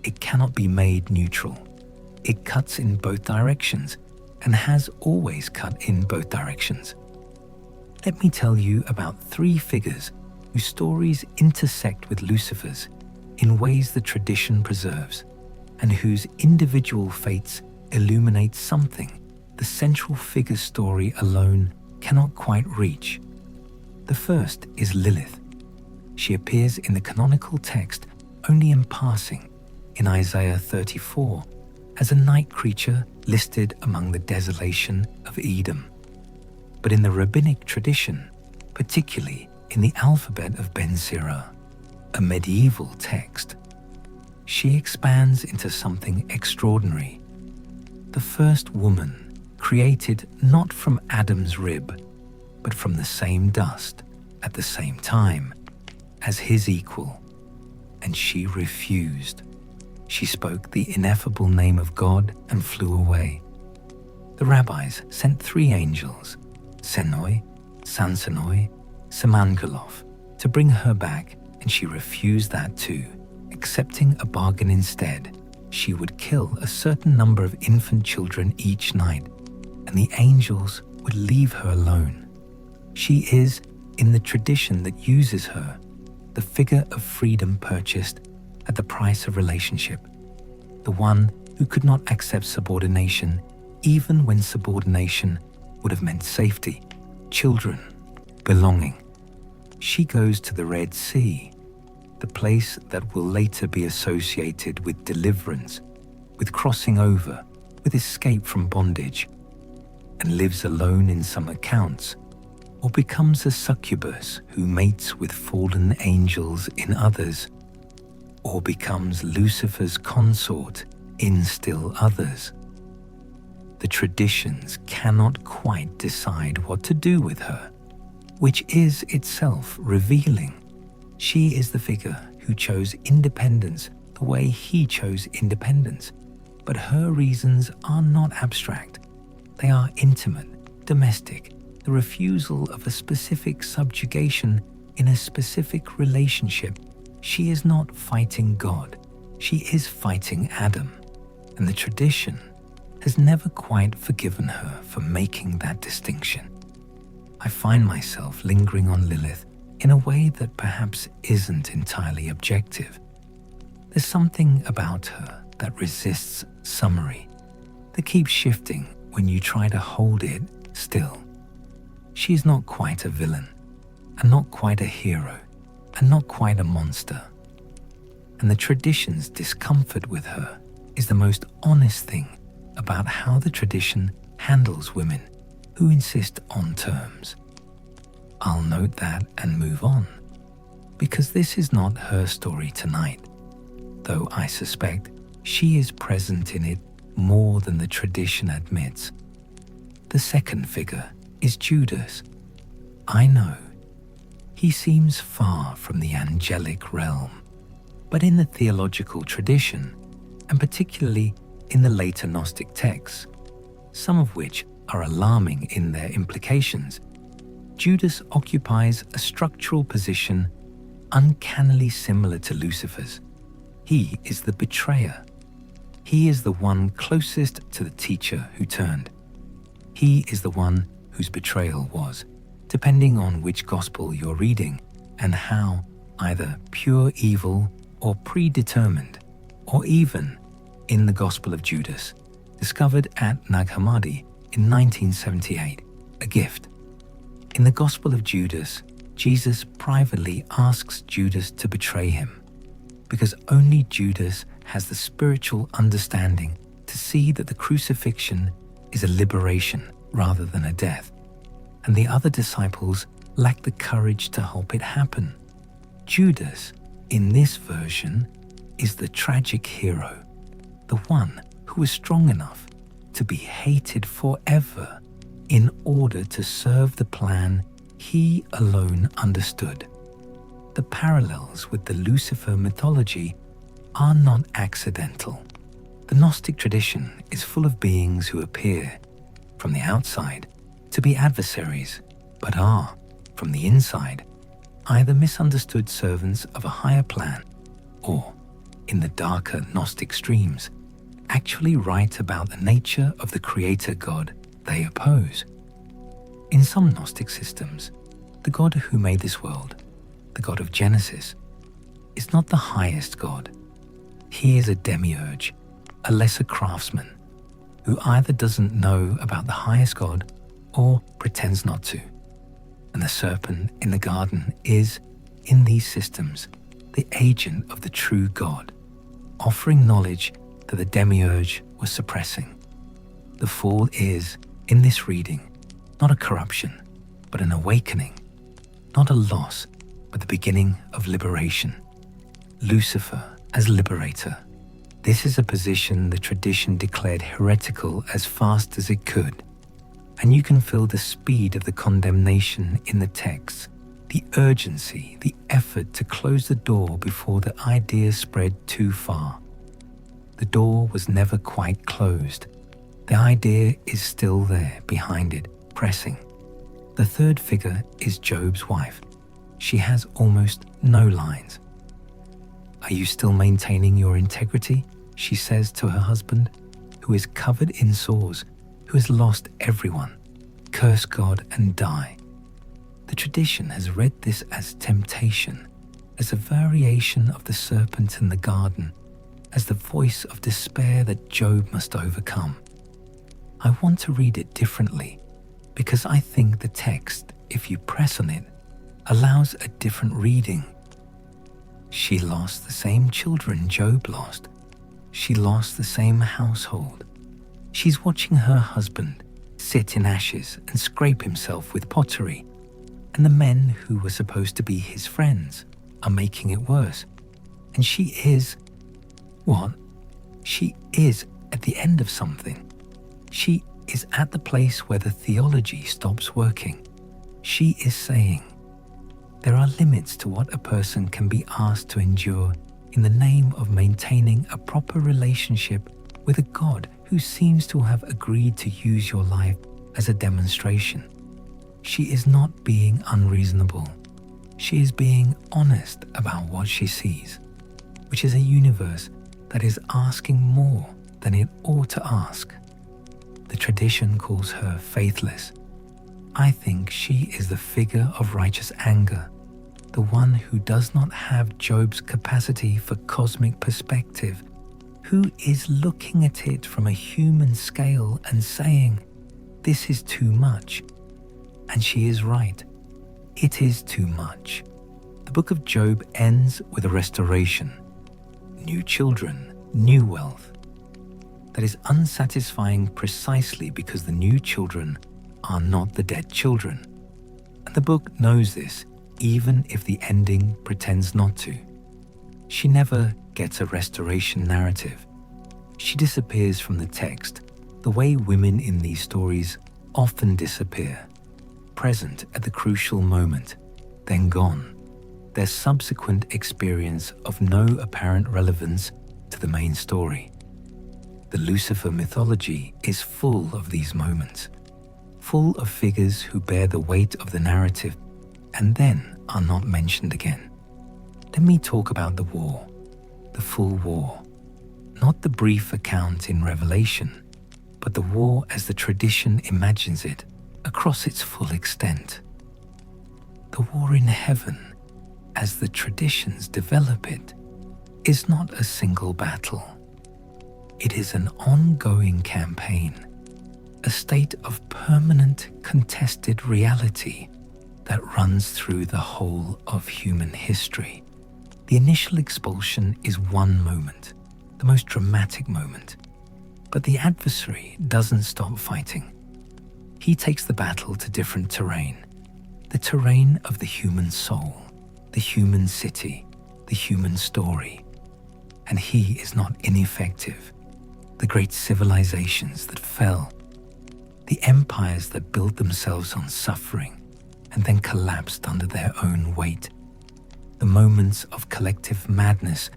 It cannot be made neutral. It cuts in both directions and has always cut in both directions. Let me tell you about 3 figures whose stories intersect with Lucifer's in ways the tradition preserves, and whose individual fates illuminate something the central figure's story alone cannot quite reach. The first is Lilith. She appears in the canonical text only in passing in Isaiah 34 as a night creature listed among the desolation of Edom. But in the rabbinic tradition, particularly in the alphabet of Ben Sira, a medieval text, she expands into something extraordinary. The first woman created not from Adam's rib, but from the same dust at the same time as his equal, and she refused. She spoke the ineffable name of God and flew away. The rabbis sent 3 angels, Senoi, Sansanoi, Semangalov, to bring her back, and she refused that too, accepting a bargain instead. She would kill a certain number of infant children each night, and the angels would leave her alone. She is, in the tradition that uses her, the figure of freedom purchased at the price of relationship, the one who could not accept subordination even when subordination would have meant safety, children, belonging. She goes to the Red Sea, the place that will later be associated with deliverance, with crossing over, with escape from bondage, and lives alone in some accounts, or becomes a succubus who mates with fallen angels in others, or becomes Lucifer's consort in still others. The traditions cannot quite decide what to do with her, which is itself revealing. She is the figure who chose independence the way he chose independence, but her reasons are not abstract. They are intimate, domestic, the refusal of a specific subjugation in a specific relationship. She is not fighting God, she is fighting Adam, and the tradition has never quite forgiven her for making that distinction. I find myself lingering on Lilith in a way that perhaps isn't entirely objective. There's something about her that resists summary, that keeps shifting when you try to hold it still. She is not quite a villain, and not quite a hero, and not quite a monster. And the tradition's discomfort with her is the most honest thing about how the tradition handles women who insist on terms. I'll note that and move on, because this is not her story tonight, though I suspect she is present in it more than the tradition admits. The second figure is Judas. I know, he seems far from the angelic realm, but in the theological tradition, and particularly in the later Gnostic texts, some of which are alarming in their implications, Judas occupies a structural position uncannily similar to Lucifer's. He is the betrayer. He is the one closest to the teacher who turned. He is the one whose betrayal was, depending on which gospel you're reading, and how either pure evil or predetermined, or even in the Gospel of Judas, discovered at Nag Hammadi in 1978, a gift. In the Gospel of Judas, Jesus privately asks Judas to betray him, because only Judas has the spiritual understanding to see that the crucifixion is a liberation rather than a death, and the other disciples lack the courage to help it happen. Judas, in this version, is the tragic hero, the one who was strong enough to be hated forever in order to serve the plan he alone understood. The parallels with the Lucifer mythology are not accidental. The Gnostic tradition is full of beings who appear, from the outside, to be adversaries, but are, from the inside, either misunderstood servants of a higher plan, or, in the darker Gnostic streams, actually write about the nature of the creator God they oppose. In some Gnostic systems, the God who made this world, the God of Genesis, is not the highest God. He is a demiurge, a lesser craftsman, who either doesn't know about the highest God or pretends not to. And the serpent in the garden is, in these systems, the agent of the true God, offering knowledge that the demiurge was suppressing. The fall is, in this reading, not a corruption, but an awakening, not a loss, but the beginning of liberation. Lucifer as liberator. This is a position the tradition declared heretical as fast as it could, and you can feel the speed of the condemnation in the text, the urgency, the effort to close the door before the idea spread too far. The door was never quite closed. The idea is still there behind it, pressing. The third figure is Job's wife. She has almost no lines. "Are you still maintaining your integrity?" she says to her husband, who is covered in sores, who has lost everyone. Curse God and die. The tradition has read this as temptation, as a variation of the serpent in the garden, as the voice of despair that Job must overcome. I want to read it differently, because I think the text, if you press on it, allows a different reading. She lost the same children Job lost. She lost the same household. She's watching her husband sit in ashes and scrape himself with pottery, and the men who were supposed to be his friends are making it worse. And she is, what? She is at the end of something. She is at the place where the theology stops working. She is saying, there are limits to what a person can be asked to endure in the name of maintaining a proper relationship with a God who seems to have agreed to use your life as a demonstration. She is not being unreasonable. She is being honest about what she sees, which is a universe that is asking more than it ought to ask. The tradition calls her faithless. I think she is the figure of righteous anger, the one who does not have Job's capacity for cosmic perspective, who is looking at it from a human scale and saying, "This is too much." And she is right. It is too much. The book of Job ends with a restoration. New children, new wealth. That is unsatisfying precisely because the new children are not the dead children. And the book knows this, even if the ending pretends not to. She never gets a restoration narrative. She disappears from the text, the way women in these stories often disappear, present at the crucial moment, then gone, their subsequent experience of no apparent relevance to the main story. The Lucifer mythology is full of these moments, full of figures who bear the weight of the narrative and then are not mentioned again. Let me talk about the war, the full war, not the brief account in Revelation, but the war as the tradition imagines it across its full extent. The war in heaven, as the traditions develop it, is not a single battle. It is an ongoing campaign, a state of permanent contested reality that runs through the whole of human history. The initial expulsion is one moment, the most dramatic moment, but the adversary doesn't stop fighting. He takes the battle to different terrain, the terrain of the human soul, the human city, the human story. And he is not ineffective. The great civilizations that fell, the empires that built themselves on suffering and then collapsed under their own weight, the moments of collective madness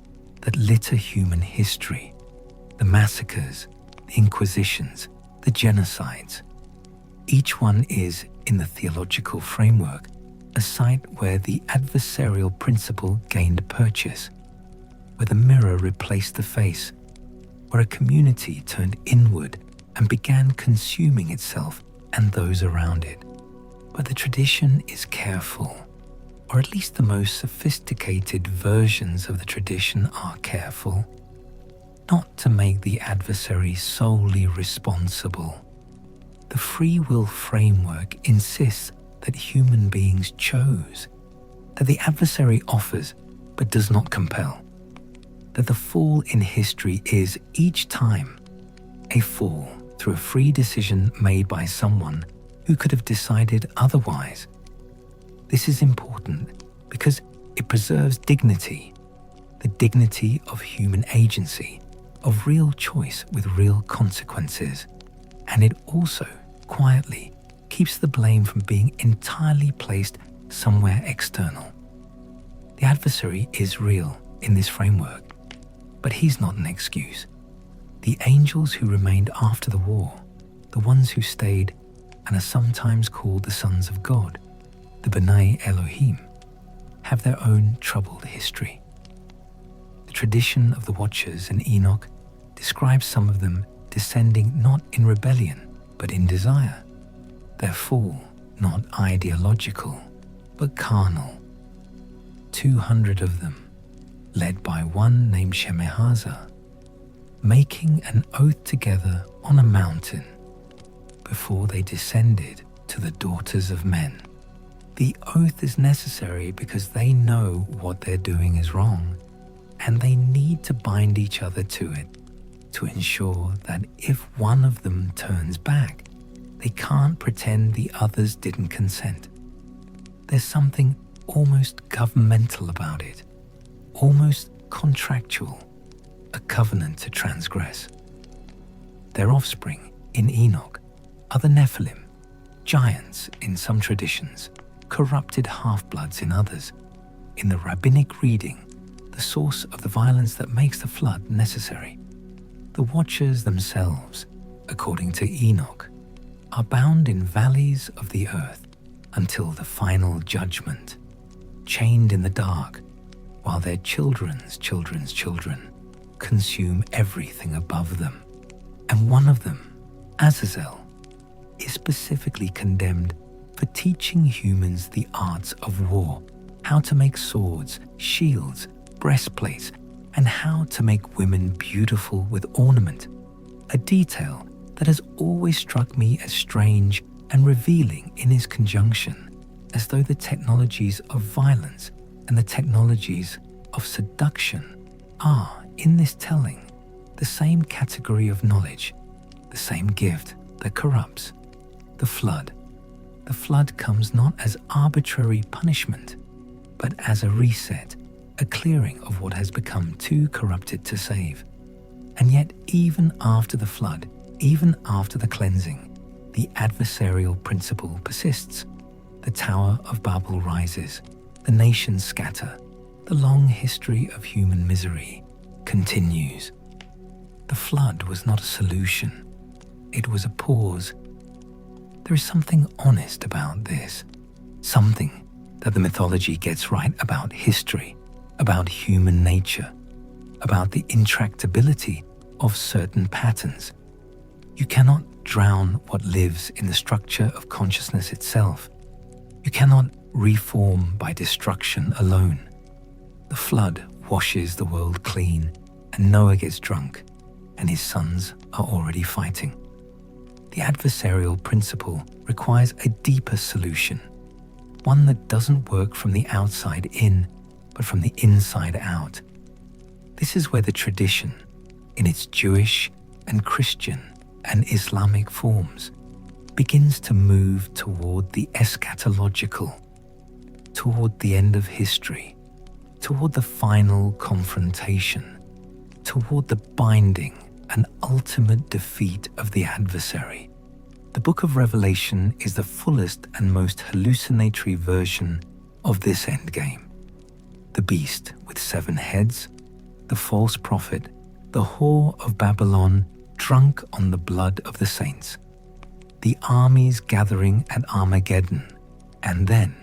that litter human history, the massacres, the inquisitions, the genocides. Each one is, in the theological framework, a site where the adversarial principle gained purchase, where the mirror replaced the face, where a community turned inward and began consuming itself and those around it. But the tradition is careful, or at least the most sophisticated versions of the tradition are careful, not to make the adversary solely responsible. The free will framework insists that human beings chose, that the adversary offers but does not compel, that the fall in history is, each time, a fall through a free decision made by someone who could have decided otherwise. This is important because it preserves dignity, the dignity of human agency, of real choice with real consequences, and it also, quietly, keeps the blame from being entirely placed somewhere external. The adversary is real in this framework, but he's not an excuse. The angels who remained after the war, the ones who stayed and are sometimes called the sons of God, the B'nai Elohim, have their own troubled history. The tradition of the Watchers in Enoch describes some of them descending not in rebellion, but in desire. Their fall, not ideological, but carnal. 200 of them, led by one named Shemehaza, making an oath together on a mountain before they descended to the daughters of men. The oath is necessary because they know what they're doing is wrong, and they need to bind each other to it to ensure that if one of them turns back, they can't pretend the others didn't consent. There's something almost governmental about it, almost contractual, a covenant to transgress. Their offspring in Enoch are the Nephilim, giants in some traditions, corrupted half-bloods in others. In the rabbinic reading, the source of the violence that makes the flood necessary. The Watchers themselves, according to Enoch, are bound in valleys of the earth until the final judgment, chained in the dark, while their children's children's children consume everything above them. And one of them, Azazel, is specifically condemned for teaching humans the arts of war, how to make swords, shields, breastplates, and how to make women beautiful with ornament, a detail that has always struck me as strange and revealing in his conjunction, as though the technologies of violence and the technologies of seduction are, in this telling, the same category of knowledge, the same gift that corrupts. The flood. The flood comes not as arbitrary punishment, but as a reset, a clearing of what has become too corrupted to save. And yet, even after the flood, even after the cleansing, the adversarial principle persists. The Tower of Babel rises, the nations scatter, the long history of human misery continues. The flood was not a solution, it was a pause. There is something honest about this, something that the mythology gets right about history, about human nature, about the intractability of certain patterns. You cannot drown what lives in the structure of consciousness itself. You cannot reform by destruction alone. The flood washes the world clean, and Noah gets drunk, and his sons are already fighting. The adversarial principle requires a deeper solution, one that doesn't work from the outside in, but from the inside out. This is where the tradition, in its Jewish and Christian and Islamic forms, begins to move toward the eschatological, toward the end of history, toward the final confrontation, toward the binding and ultimate defeat of the adversary. The Book of Revelation is the fullest and most hallucinatory version of this endgame. The beast with 7 heads, the false prophet, the whore of Babylon, drunk on the blood of the saints, the armies gathering at Armageddon, and then,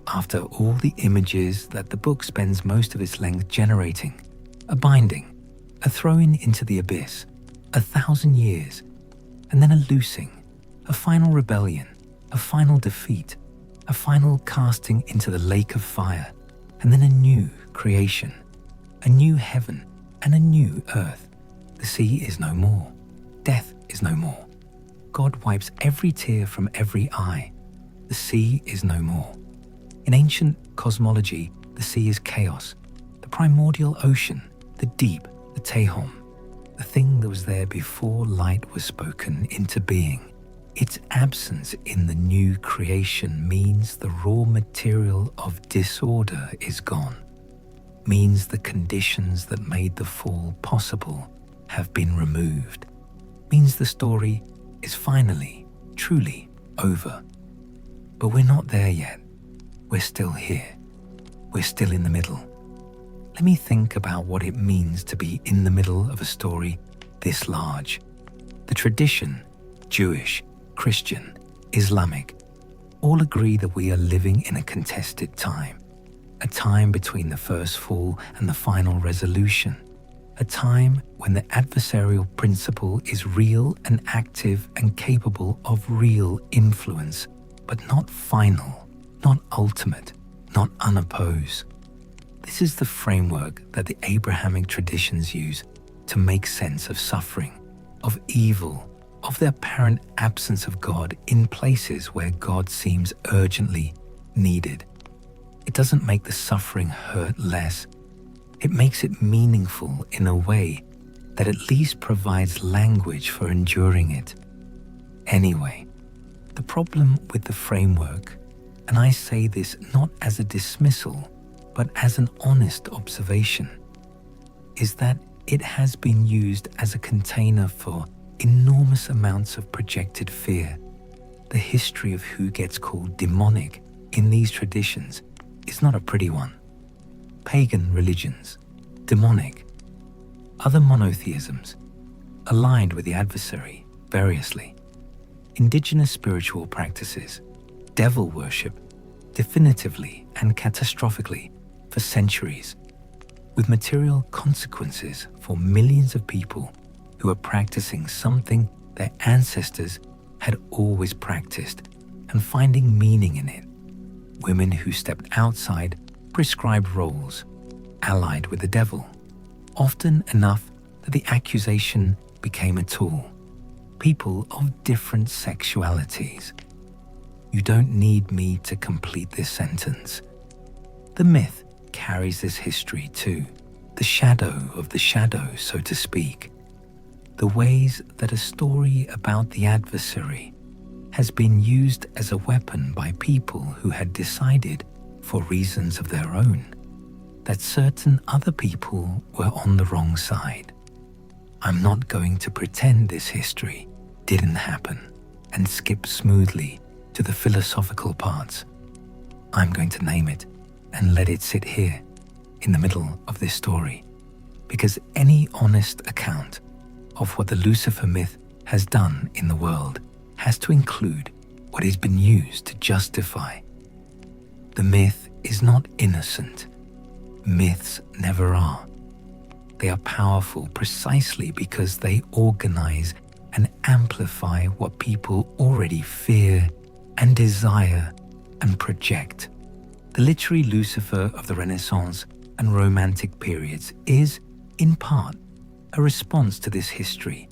after all the images that the book spends most of its length generating, a binding, a throwing into the abyss, 1,000 years, and then a loosing, a final rebellion, a final defeat, a final casting into the lake of fire, and then a new creation, a new heaven and a new earth. The sea is no more. Death is no more. God wipes every tear from every eye. The sea is no more. In ancient cosmology, the sea is chaos, the primordial ocean, the deep, the Tehom, the thing that was there before light was spoken into being. Its absence in the new creation means the raw material of disorder is gone, means the conditions that made the fall possible have been removed, means the story is finally, truly over. But we're not there yet. We're still here. We're still in the middle. Let me think about what it means to be in the middle of a story this large. The tradition, Jewish, Christian, Islamic, all agree that we are living in a contested time, a time between the first fall and the final resolution, a time when the adversarial principle is real and active and capable of real influence, but not final, not ultimate, not unopposed. This is the framework that the Abrahamic traditions use to make sense of suffering, of evil, of the apparent absence of God in places where God seems urgently needed. It doesn't make the suffering hurt less. It makes it meaningful in a way that at least provides language for enduring it. Anyway, the problem with the framework, and I say this not as a dismissal, but as an honest observation, is that it has been used as a container for enormous amounts of projected fear. The history of who gets called demonic in these traditions is not a pretty one. Pagan religions, demonic. Other monotheisms, aligned with the adversary variously. Indigenous spiritual practices, devil worship, definitively and catastrophically for centuries, with material consequences for millions of people who are practicing something their ancestors had always practiced and finding meaning in it. Women who stepped outside prescribed roles, allied with the devil. often enough that the accusation became a tool. People of different sexualities. You don't need me to complete this sentence. The myth carries this history too, the shadow of the shadow, so to speak. The ways that a story about the adversary has been used as a weapon by people who had decided, for reasons of their own, that certain other people were on the wrong side. I'm not going to pretend this history didn't happen and skip smoothly to the philosophical parts. I'm going to name it and let it sit here in the middle of this story, because any honest account of what the Lucifer myth has done in the world has to include what has been used to justify. The myth is not innocent. Myths never are. They are powerful precisely because they organize and amplify what people already fear and desire and project. The literary Lucifer of the Renaissance and Romantic periods is, in part, a response to this history,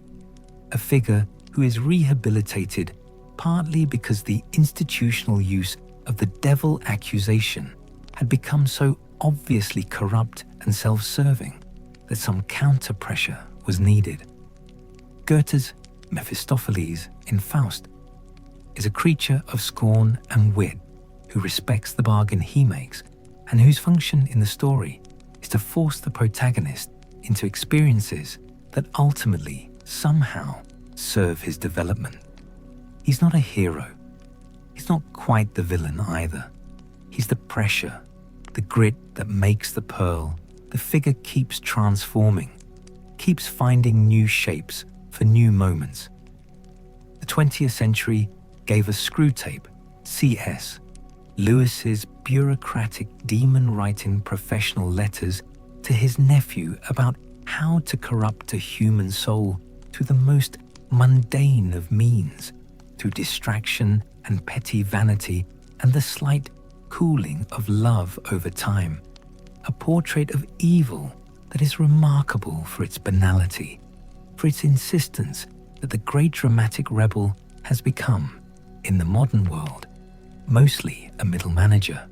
a figure who is rehabilitated partly because the institutional use of the devil accusation had become so obviously corrupt and self-serving that some counter-pressure was needed. Goethe's Mephistopheles in Faust is a creature of scorn and wit who respects the bargain he makes and whose function in the story is to force the protagonist into experiences that ultimately, somehow, serve his development. He's not a hero. He's not quite the villain either. He's the pressure, the grit that makes the pearl. The figure keeps transforming, keeps finding new shapes for new moments. The 20th century gave us Screwtape, C.S., Lewis's bureaucratic demon writing professional letters to his nephew about how to corrupt a human soul through the most mundane of means, through distraction and petty vanity and the slight cooling of love over time. A portrait of evil that is remarkable for its banality, for its insistence that the great dramatic rebel has become, in the modern world, mostly a middle manager.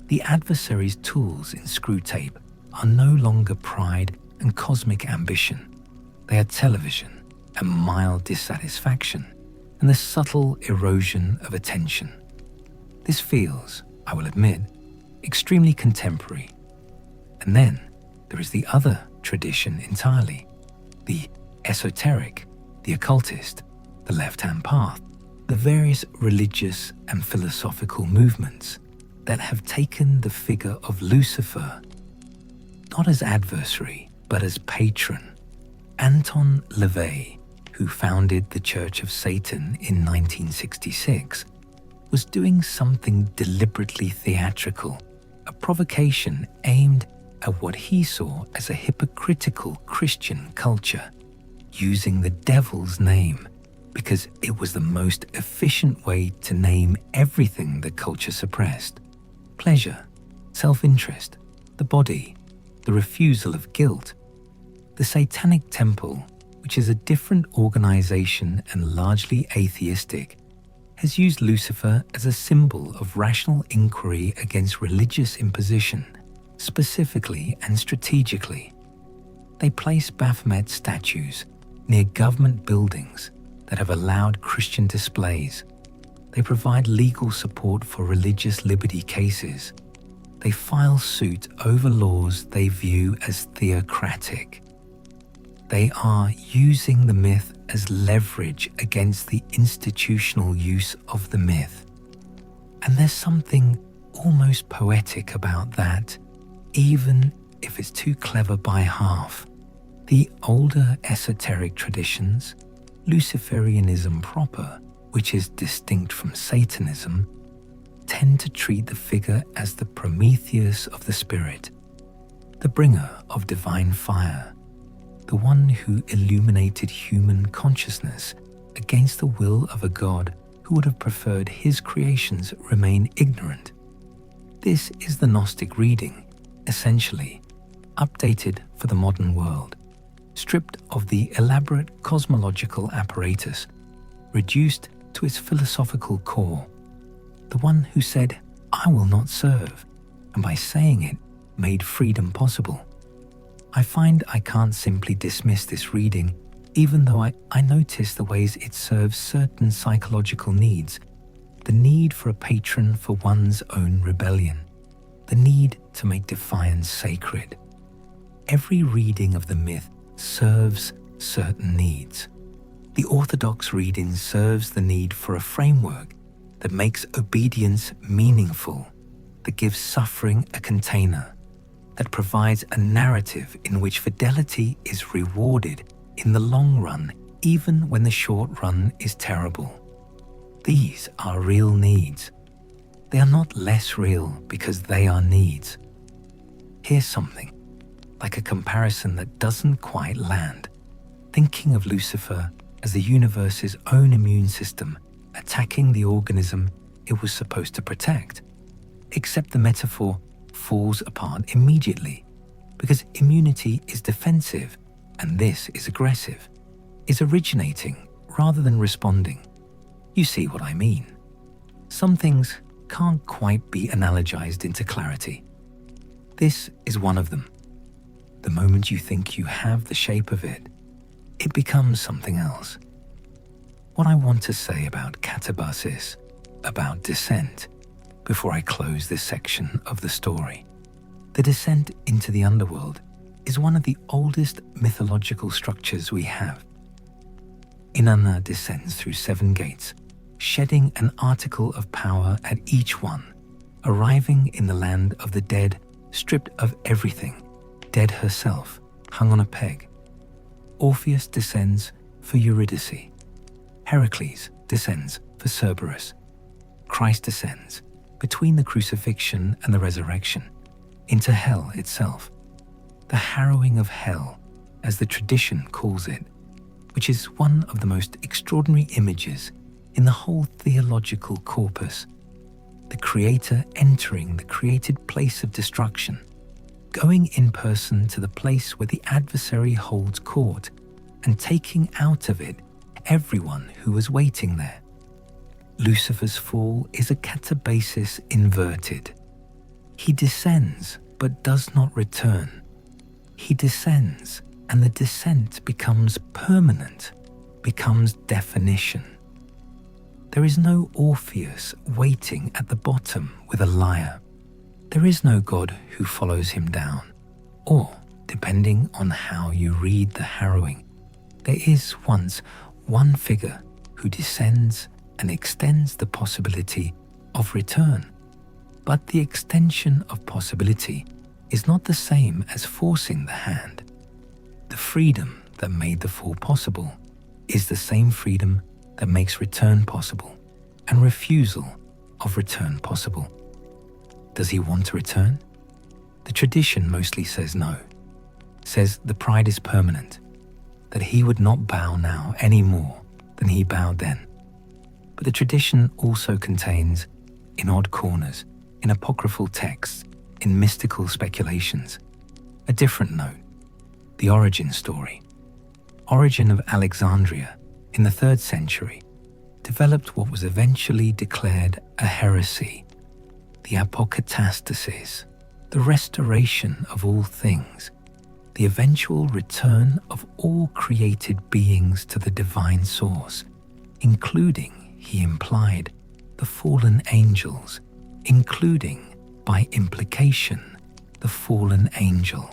The adversary's tools in Screwtape are no longer pride and cosmic ambition. They are television and mild dissatisfaction and the subtle erosion of attention. This feels, I will admit, extremely contemporary. And then there is the other tradition entirely, the esoteric, the occultist, the left-hand path, the various religious and philosophical movements that have taken the figure of Lucifer not as adversary, but as patron. Anton LaVey, who founded the Church of Satan in 1966, was doing something deliberately theatrical, a provocation aimed at what he saw as a hypocritical Christian culture, using the devil's name because it was the most efficient way to name everything the culture suppressed: pleasure, self-interest, the body, the refusal of guilt. The Satanic Temple, which is a different organization and largely atheistic, has used Lucifer as a symbol of rational inquiry against religious imposition, specifically and strategically. They place Baphomet statues near government buildings that have allowed Christian displays. They provide legal support for religious liberty cases. They file suit over laws they view as theocratic. They are using the myth as leverage against the institutional use of the myth. And there's something almost poetic about that, even if it's too clever by half. The older esoteric traditions, Luciferianism proper, which is distinct from Satanism, tend to treat the figure as the Prometheus of the spirit, the bringer of divine fire, the one who illuminated human consciousness against the will of a god who would have preferred his creations remain ignorant. This is the Gnostic reading, essentially, updated for the modern world, stripped of the elaborate cosmological apparatus, reduced to its philosophical core. The one who said, "I will not serve," and by saying it, made freedom possible. I find I can't simply dismiss this reading, even though I notice the ways it serves certain psychological needs, the need for a patron for one's own rebellion, the need to make defiance sacred. Every reading of the myth serves certain needs. The orthodox reading serves the need for a framework that makes obedience meaningful, that gives suffering a container, that provides a narrative in which fidelity is rewarded in the long run, even when the short run is terrible. These are real needs. They are not less real because they are needs. Here's something, like a comparison that doesn't quite land. Thinking of Lucifer as the universe's own immune system attacking the organism it was supposed to protect. Except the metaphor falls apart immediately, because immunity is defensive and this is aggressive, is originating rather than responding. You see what I mean? Some things can't quite be analogized into clarity. This is one of them. The moment you think you have the shape of it, it becomes something else. What I want to say about katabasis, about descent, before I close this section of the story. The descent into the underworld is one of the oldest mythological structures we have. Inanna descends through 7 gates, shedding an article of power at each one, arriving in the land of the dead, stripped of everything, dead herself, hung on a peg. Orpheus descends for Eurydice. Heracles descends for Cerberus. Christ descends, between the crucifixion and the resurrection, into hell itself. The harrowing of hell, as the tradition calls it, which is one of the most extraordinary images in the whole theological corpus. The Creator entering the created place of destruction, going in person to the place where the adversary holds court, and taking out of it everyone who was waiting there. Lucifer's fall is a katabasis inverted. He descends but does not return. He descends and the descent becomes permanent, becomes definition. There is no Orpheus waiting at the bottom with a lyre. There is no God who follows him down. Or, depending on how you read the harrowing, there is once one figure who descends and extends the possibility of return. But the extension of possibility is not the same as forcing the hand. The freedom that made the fall possible is the same freedom that makes return possible, and refusal of return possible. Does he want to return? The tradition mostly says no, says the pride is permanent, that he would not bow now any more than he bowed then. But the tradition also contains, in odd corners, in apocryphal texts, in mystical speculations, a different note, the origin story. Origen of Alexandria, in the 3rd century, developed what was eventually declared a heresy, the apokatastasis, the restoration of all things, the eventual return of all created beings to the divine source, including, he implied, the fallen angels, including, by implication, the fallen angel.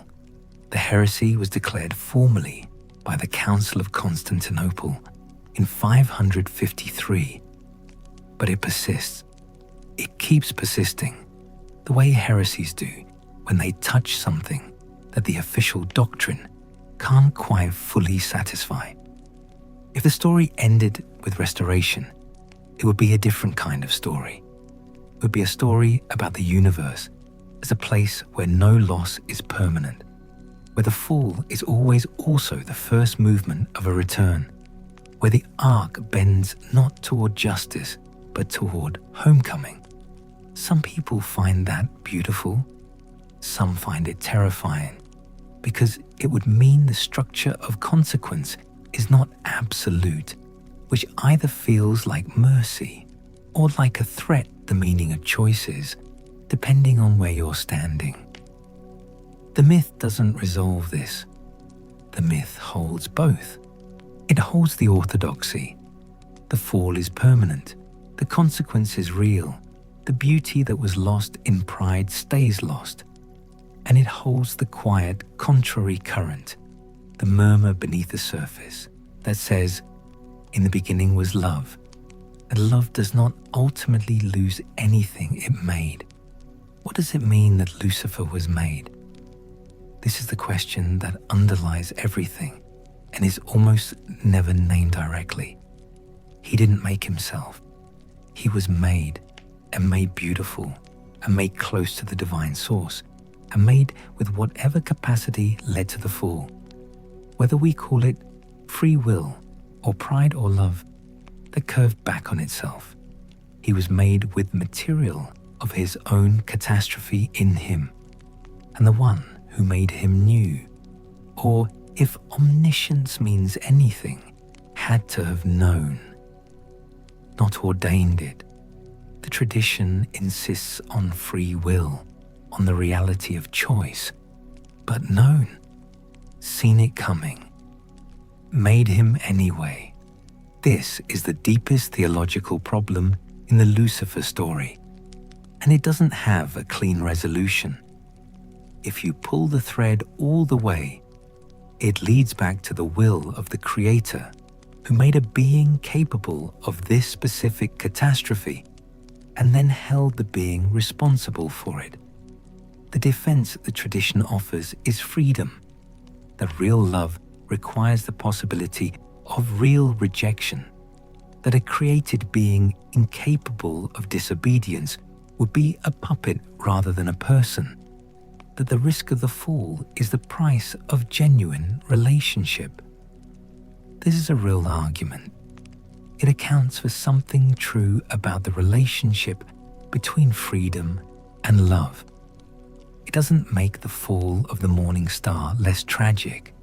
The heresy was declared formally by the Council of Constantinople in 553, but it persists. It keeps persisting, the way heresies do when they touch something that the official doctrine can't quite fully satisfy. If the story ended with restoration, it would be a different kind of story. It would be a story about the universe as a place where no loss is permanent, where the fall is always also the first movement of a return, where the arc bends not toward justice, but toward homecoming. Some people find that beautiful, some find it terrifying, because it would mean the structure of consequence is not absolute, which either feels like mercy or like a threat, the meaning of choices, depending on where you're standing. The myth doesn't resolve this. The myth holds both. It holds the orthodoxy. The fall is permanent. The consequence is real. The beauty that was lost in pride stays lost. And it holds the quiet, contrary current, the murmur beneath the surface that says, in the beginning was love, and love does not ultimately lose anything it made. What does it mean that Lucifer was made? This is the question that underlies everything and is almost never named directly. He didn't make himself. He was made, and made beautiful, and made close to the divine source, and made with whatever capacity led to the fall. Whether we call it free will, or pride or love, that curved back on itself. He was made with material of his own catastrophe in him, and the one who made him new, or if omniscience means anything, had to have known, not ordained it. The tradition insists on free will, on the reality of choice, but known, seen it coming, made him anyway. This is the deepest theological problem in the Lucifer story, and it doesn't have a clean resolution. If you pull the thread all the way, it leads back to the will of the Creator, who made a being capable of this specific catastrophe and then held the being responsible for it. The defense the tradition offers is freedom. That real love requires the possibility of real rejection, that a created being incapable of disobedience would be a puppet rather than a person, that the risk of the fall is the price of genuine relationship. This is a real argument. It accounts for something true about the relationship between freedom and love. It doesn't make the fall of the morning star less tragic.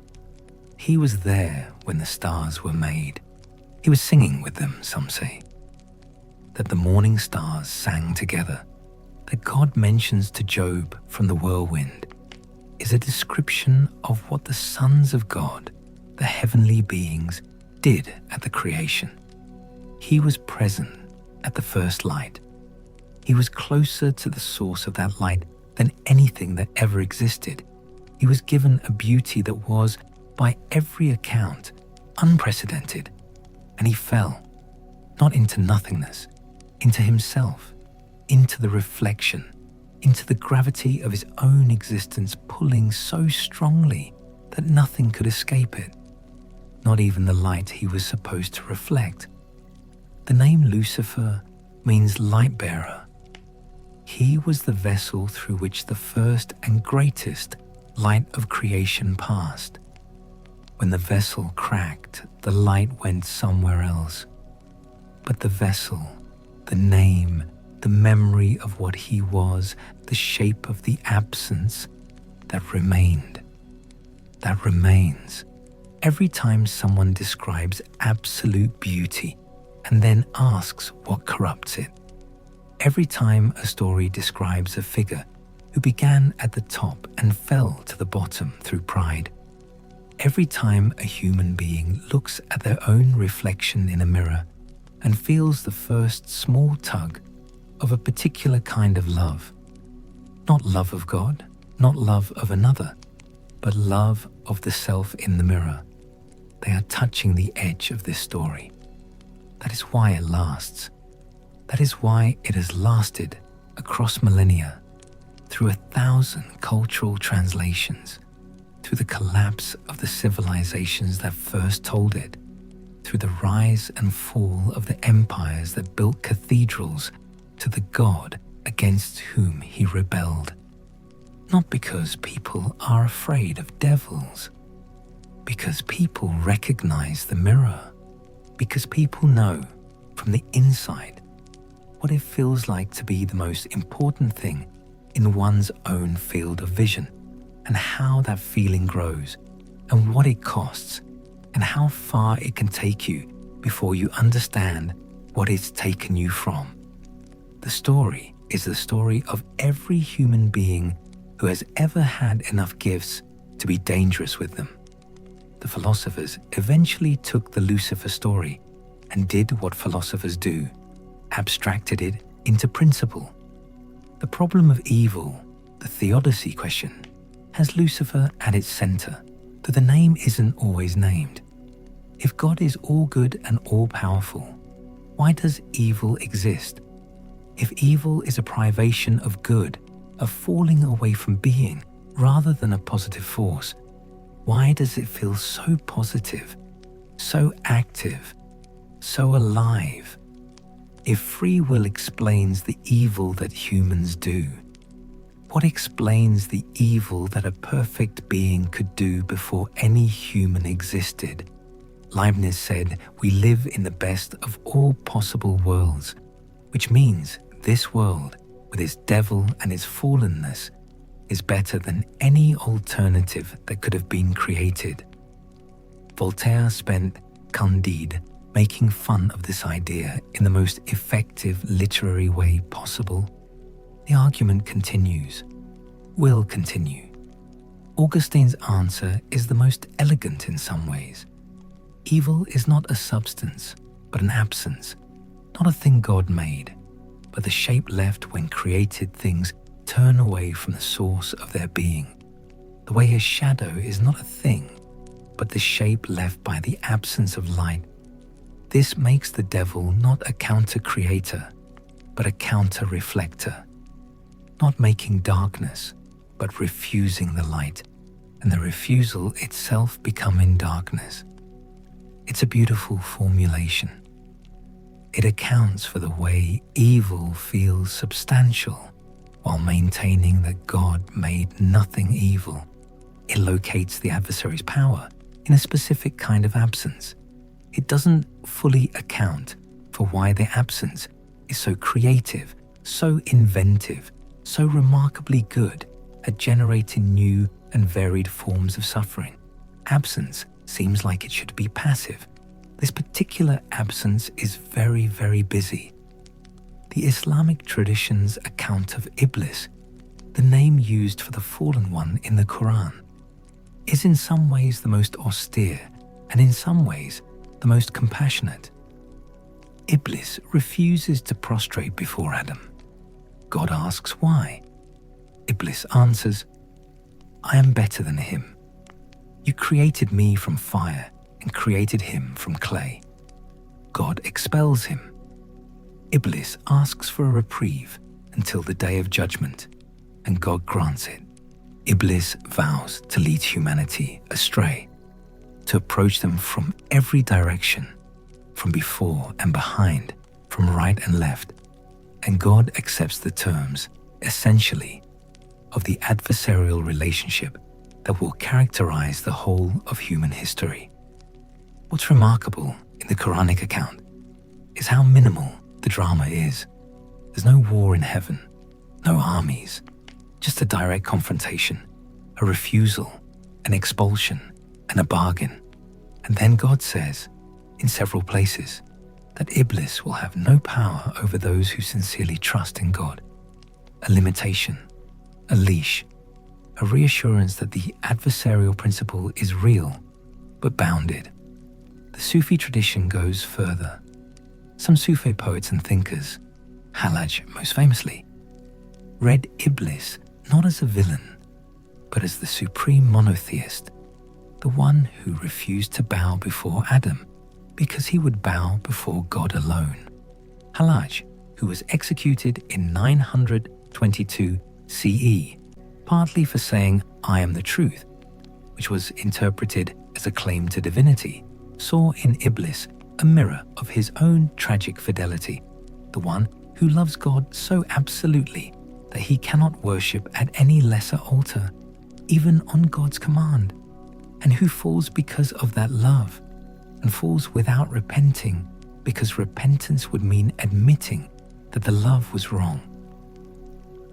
He was there when the stars were made. He was singing with them, some say. That the morning stars sang together, that God mentions to Job from the whirlwind, is a description of what the sons of God, the heavenly beings, did at the creation. He was present at the first light. He was closer to the source of that light than anything that ever existed. He was given a beauty that was, by every account, unprecedented, and he fell, not into nothingness, into himself, into the reflection, into the gravity of his own existence pulling so strongly that nothing could escape it, not even the light he was supposed to reflect. The name Lucifer means light bearer. He was the vessel through which the first and greatest light of creation passed. When the vessel cracked, the light went somewhere else. But the vessel, the name, the memory of what he was, the shape of the absence, that remained, that remains. Every time someone describes absolute beauty and then asks what corrupts it, every time a story describes a figure who began at the top and fell to the bottom through pride, every time a human being looks at their own reflection in a mirror and feels the first small tug of a particular kind of love, not love of God, not love of another, but love of the self in the mirror, they are touching the edge of this story. That is why it lasts. That is why it has lasted across millennia, through 1,000 cultural translations, through the collapse of the civilizations that first told it, through the rise and fall of the empires that built cathedrals to the God against whom he rebelled. Not because people are afraid of devils, because people recognize the mirror, because people know from the inside what it feels like to be the most important thing in one's own field of vision, and how that feeling grows, and what it costs, and how far it can take you before you understand what it's taken you from. The story is the story of every human being who has ever had enough gifts to be dangerous with them. The philosophers eventually took the Lucifer story and did what philosophers do, abstracted it into principle. The problem of evil, the theodicy question, has Lucifer at its center, though the name isn't always named. If God is all good and all powerful, why does evil exist? If evil is a privation of good, a falling away from being rather than a positive force, why does it feel so positive, so active, so alive? If free will explains the evil that humans do, what explains the evil that a perfect being could do before any human existed? Leibniz said we live in the best of all possible worlds, which means this world, with its devil and its fallenness, is better than any alternative that could have been created. Voltaire spent Candide making fun of this idea in the most effective literary way possible. The argument continues, will continue. Augustine's answer is the most elegant in some ways. Evil is not a substance, but an absence, not a thing God made, but the shape left when created things turn away from the source of their being. The way a shadow is not a thing, but the shape left by the absence of light. This makes the devil not a counter-creator, but a counter-reflector, not making darkness, but refusing the light, and the refusal itself becoming darkness. It's a beautiful formulation. It accounts for the way evil feels substantial, while maintaining that God made nothing evil. It locates the adversary's power in a specific kind of absence. It doesn't fully account for why the absence is so creative, so inventive, so remarkably good at generating new and varied forms of suffering. Absence seems like it should be passive. This particular absence is very, very busy. The Islamic tradition's account of Iblis, the name used for the fallen one in the Quran, is in some ways the most austere and in some ways the most compassionate. Iblis refuses to prostrate before Adam. God asks why. Iblis answers, I am better than him. You created me from fire and created him from clay. God expels him. Iblis asks for a reprieve until the day of judgment, and God grants it. Iblis vows to lead humanity astray, to approach them from every direction, from before and behind, from right and left, and God accepts the terms, essentially, of the adversarial relationship that will characterize the whole of human history. What's remarkable in the Quranic account is how minimal the drama is. There's no war in heaven, no armies, just a direct confrontation, a refusal, an expulsion, and a bargain. And then God says, in several places, that Iblis will have no power over those who sincerely trust in God. A limitation, a leash, a reassurance that the adversarial principle is real, but bounded. The Sufi tradition goes further. Some Sufi poets and thinkers, Hallaj most famously, read Iblis not as a villain, but as the supreme monotheist, the one who refused to bow before Adam because he would bow before God alone. Hallaj, who was executed in 922 CE, partly for saying, I am the truth, which was interpreted as a claim to divinity, saw in Iblis a mirror of his own tragic fidelity, the one who loves God so absolutely that he cannot worship at any lesser altar, even on God's command, and who falls because of that love, and falls without repenting, because repentance would mean admitting that the love was wrong.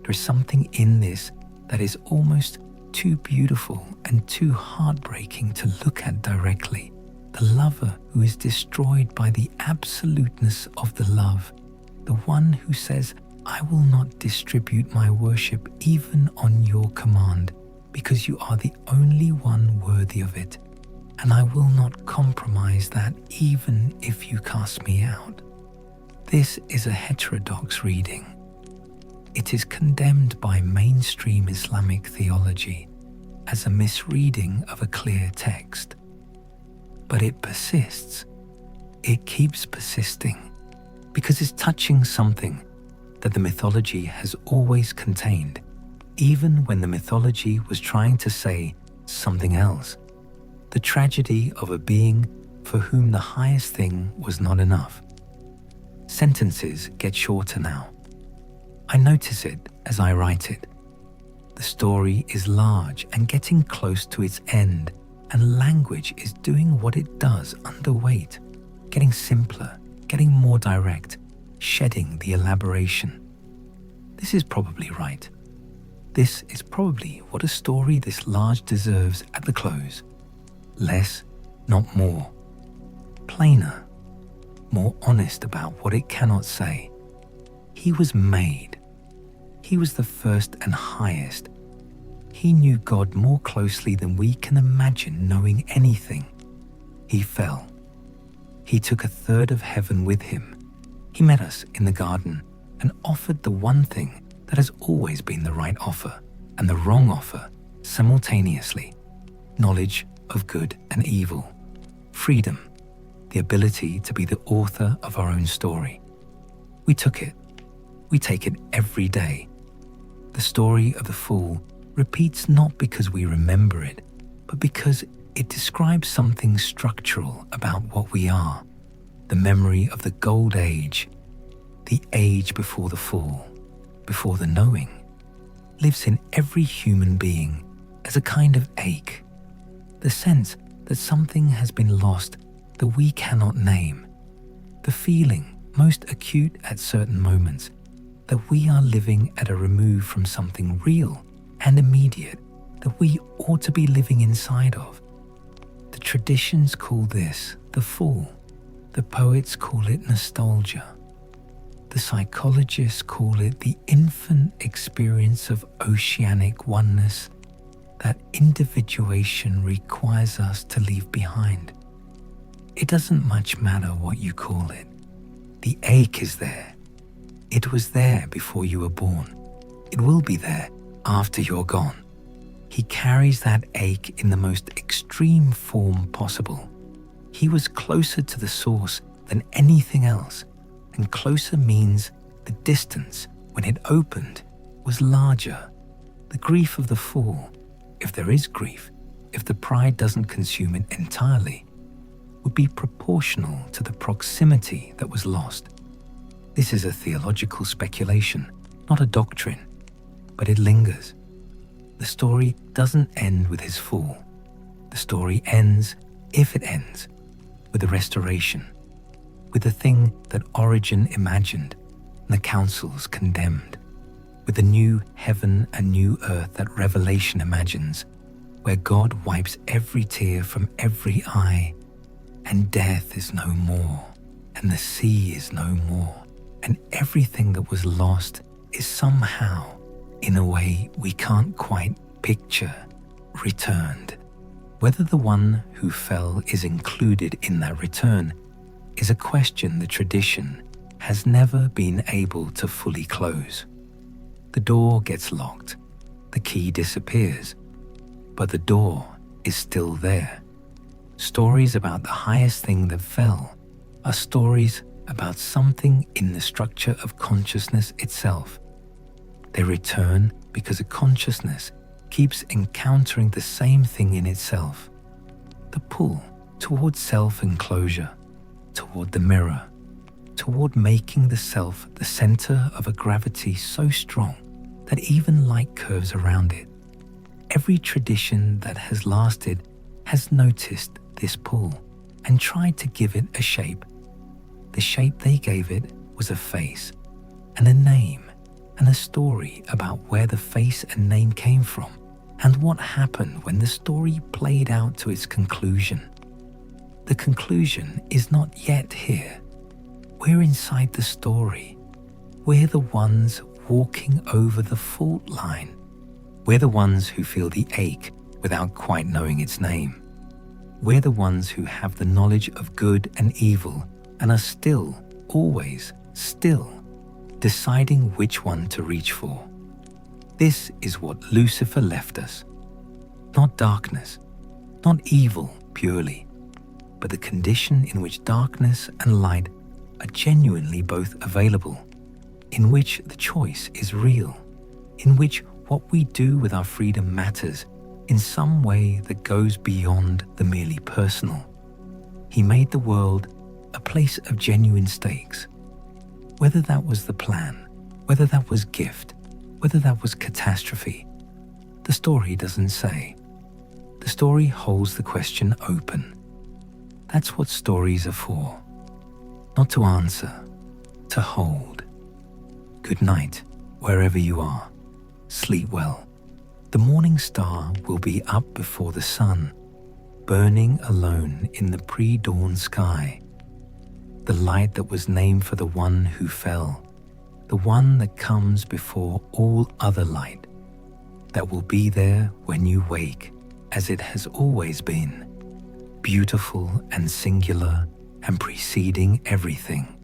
There is something in this that is almost too beautiful and too heartbreaking to look at directly. The lover who is destroyed by the absoluteness of the love. The one who says, I will not distribute my worship even on your command, because you are the only one worthy of it, and I will not compromise that even if you cast me out. This is a heterodox reading. It is condemned by mainstream Islamic theology as a misreading of a clear text. But it persists. It keeps persisting because it's touching something that the mythology has always contained, even when the mythology was trying to say something else. The tragedy of a being for whom the highest thing was not enough. Sentences get shorter now. I notice it as I write it. The story is large and getting close to its end, and language is doing what it does underweight, getting simpler, getting more direct, shedding the elaboration. This is probably right. This is probably what a story this large deserves at the close. Less, not more. Plainer, more honest about what it cannot say. He was made. He was the first and highest. He knew God more closely than we can imagine knowing anything. He fell. He took a third of heaven with him. He met us in the garden and offered the one thing that has always been the right offer and the wrong offer simultaneously: knowledge of good and evil, freedom, the ability to be the author of our own story. We took it. We take it every day. The story of the fool repeats not because we remember it, but because it describes something structural about what we are. The memory of the gold age, the age before the fall, before the knowing, lives in every human being as a kind of ache. The sense that something has been lost that we cannot name. The feeling, most acute at certain moments, that we are living at a remove from something real and immediate that we ought to be living inside of. The traditions call this the fall. The poets call it nostalgia. The psychologists call it the infant experience of oceanic oneness that individuation requires us to leave behind. It doesn't much matter what you call it. The ache is there. It was there before you were born. It will be there after you're gone. He carries that ache in the most extreme form possible. He was closer to the source than anything else, and closer means the distance when it opened was larger. The grief of the fall, if there is grief, if the pride doesn't consume it entirely, would be proportional to the proximity that was lost. This is a theological speculation, not a doctrine, but it lingers. The story doesn't end with his fall. The story ends, if it ends, with the restoration, with the thing that Origen imagined and the councils condemned, with the new heaven and new earth that Revelation imagines, where God wipes every tear from every eye, and death is no more, and the sea is no more, and everything that was lost is somehow, in a way we can't quite picture, returned. Whether the one who fell is included in that return is a question the tradition has never been able to fully close. The door gets locked, the key disappears, but the door is still there. Stories about the highest thing that fell are stories about something in the structure of consciousness itself. They return because a consciousness keeps encountering the same thing in itself. The pull toward self-enclosure, toward the mirror, toward making the self the center of a gravity so strong that even light curves around it. Every tradition that has lasted has noticed this pull and tried to give it a shape. The shape they gave it was a face and a name and a story about where the face and name came from And what happened when the story played out to its conclusion? The conclusion is not yet here. We're inside the story. We're the ones walking over the fault line. We're the ones who feel the ache without quite knowing its name. We're the ones who have the knowledge of good and evil and are still, always, still, deciding which one to reach for. This is what Lucifer left us. Not darkness, not evil purely, but the condition in which darkness and light are genuinely both available, in which the choice is real, in which what we do with our freedom matters in some way that goes beyond the merely personal. He made the world a place of genuine stakes. Whether that was the plan, whether that was gift, whether that was catastrophe, the story doesn't say. The story holds the question open. That's what stories are for. Not to answer, to hold. Good night, wherever you are. Sleep well. The morning star will be up before the sun, burning alone in the pre-dawn sky. The light that was named for the one who fell, the one that comes before all other light, that will be there when you wake, as it has always been, beautiful and singular and preceding everything.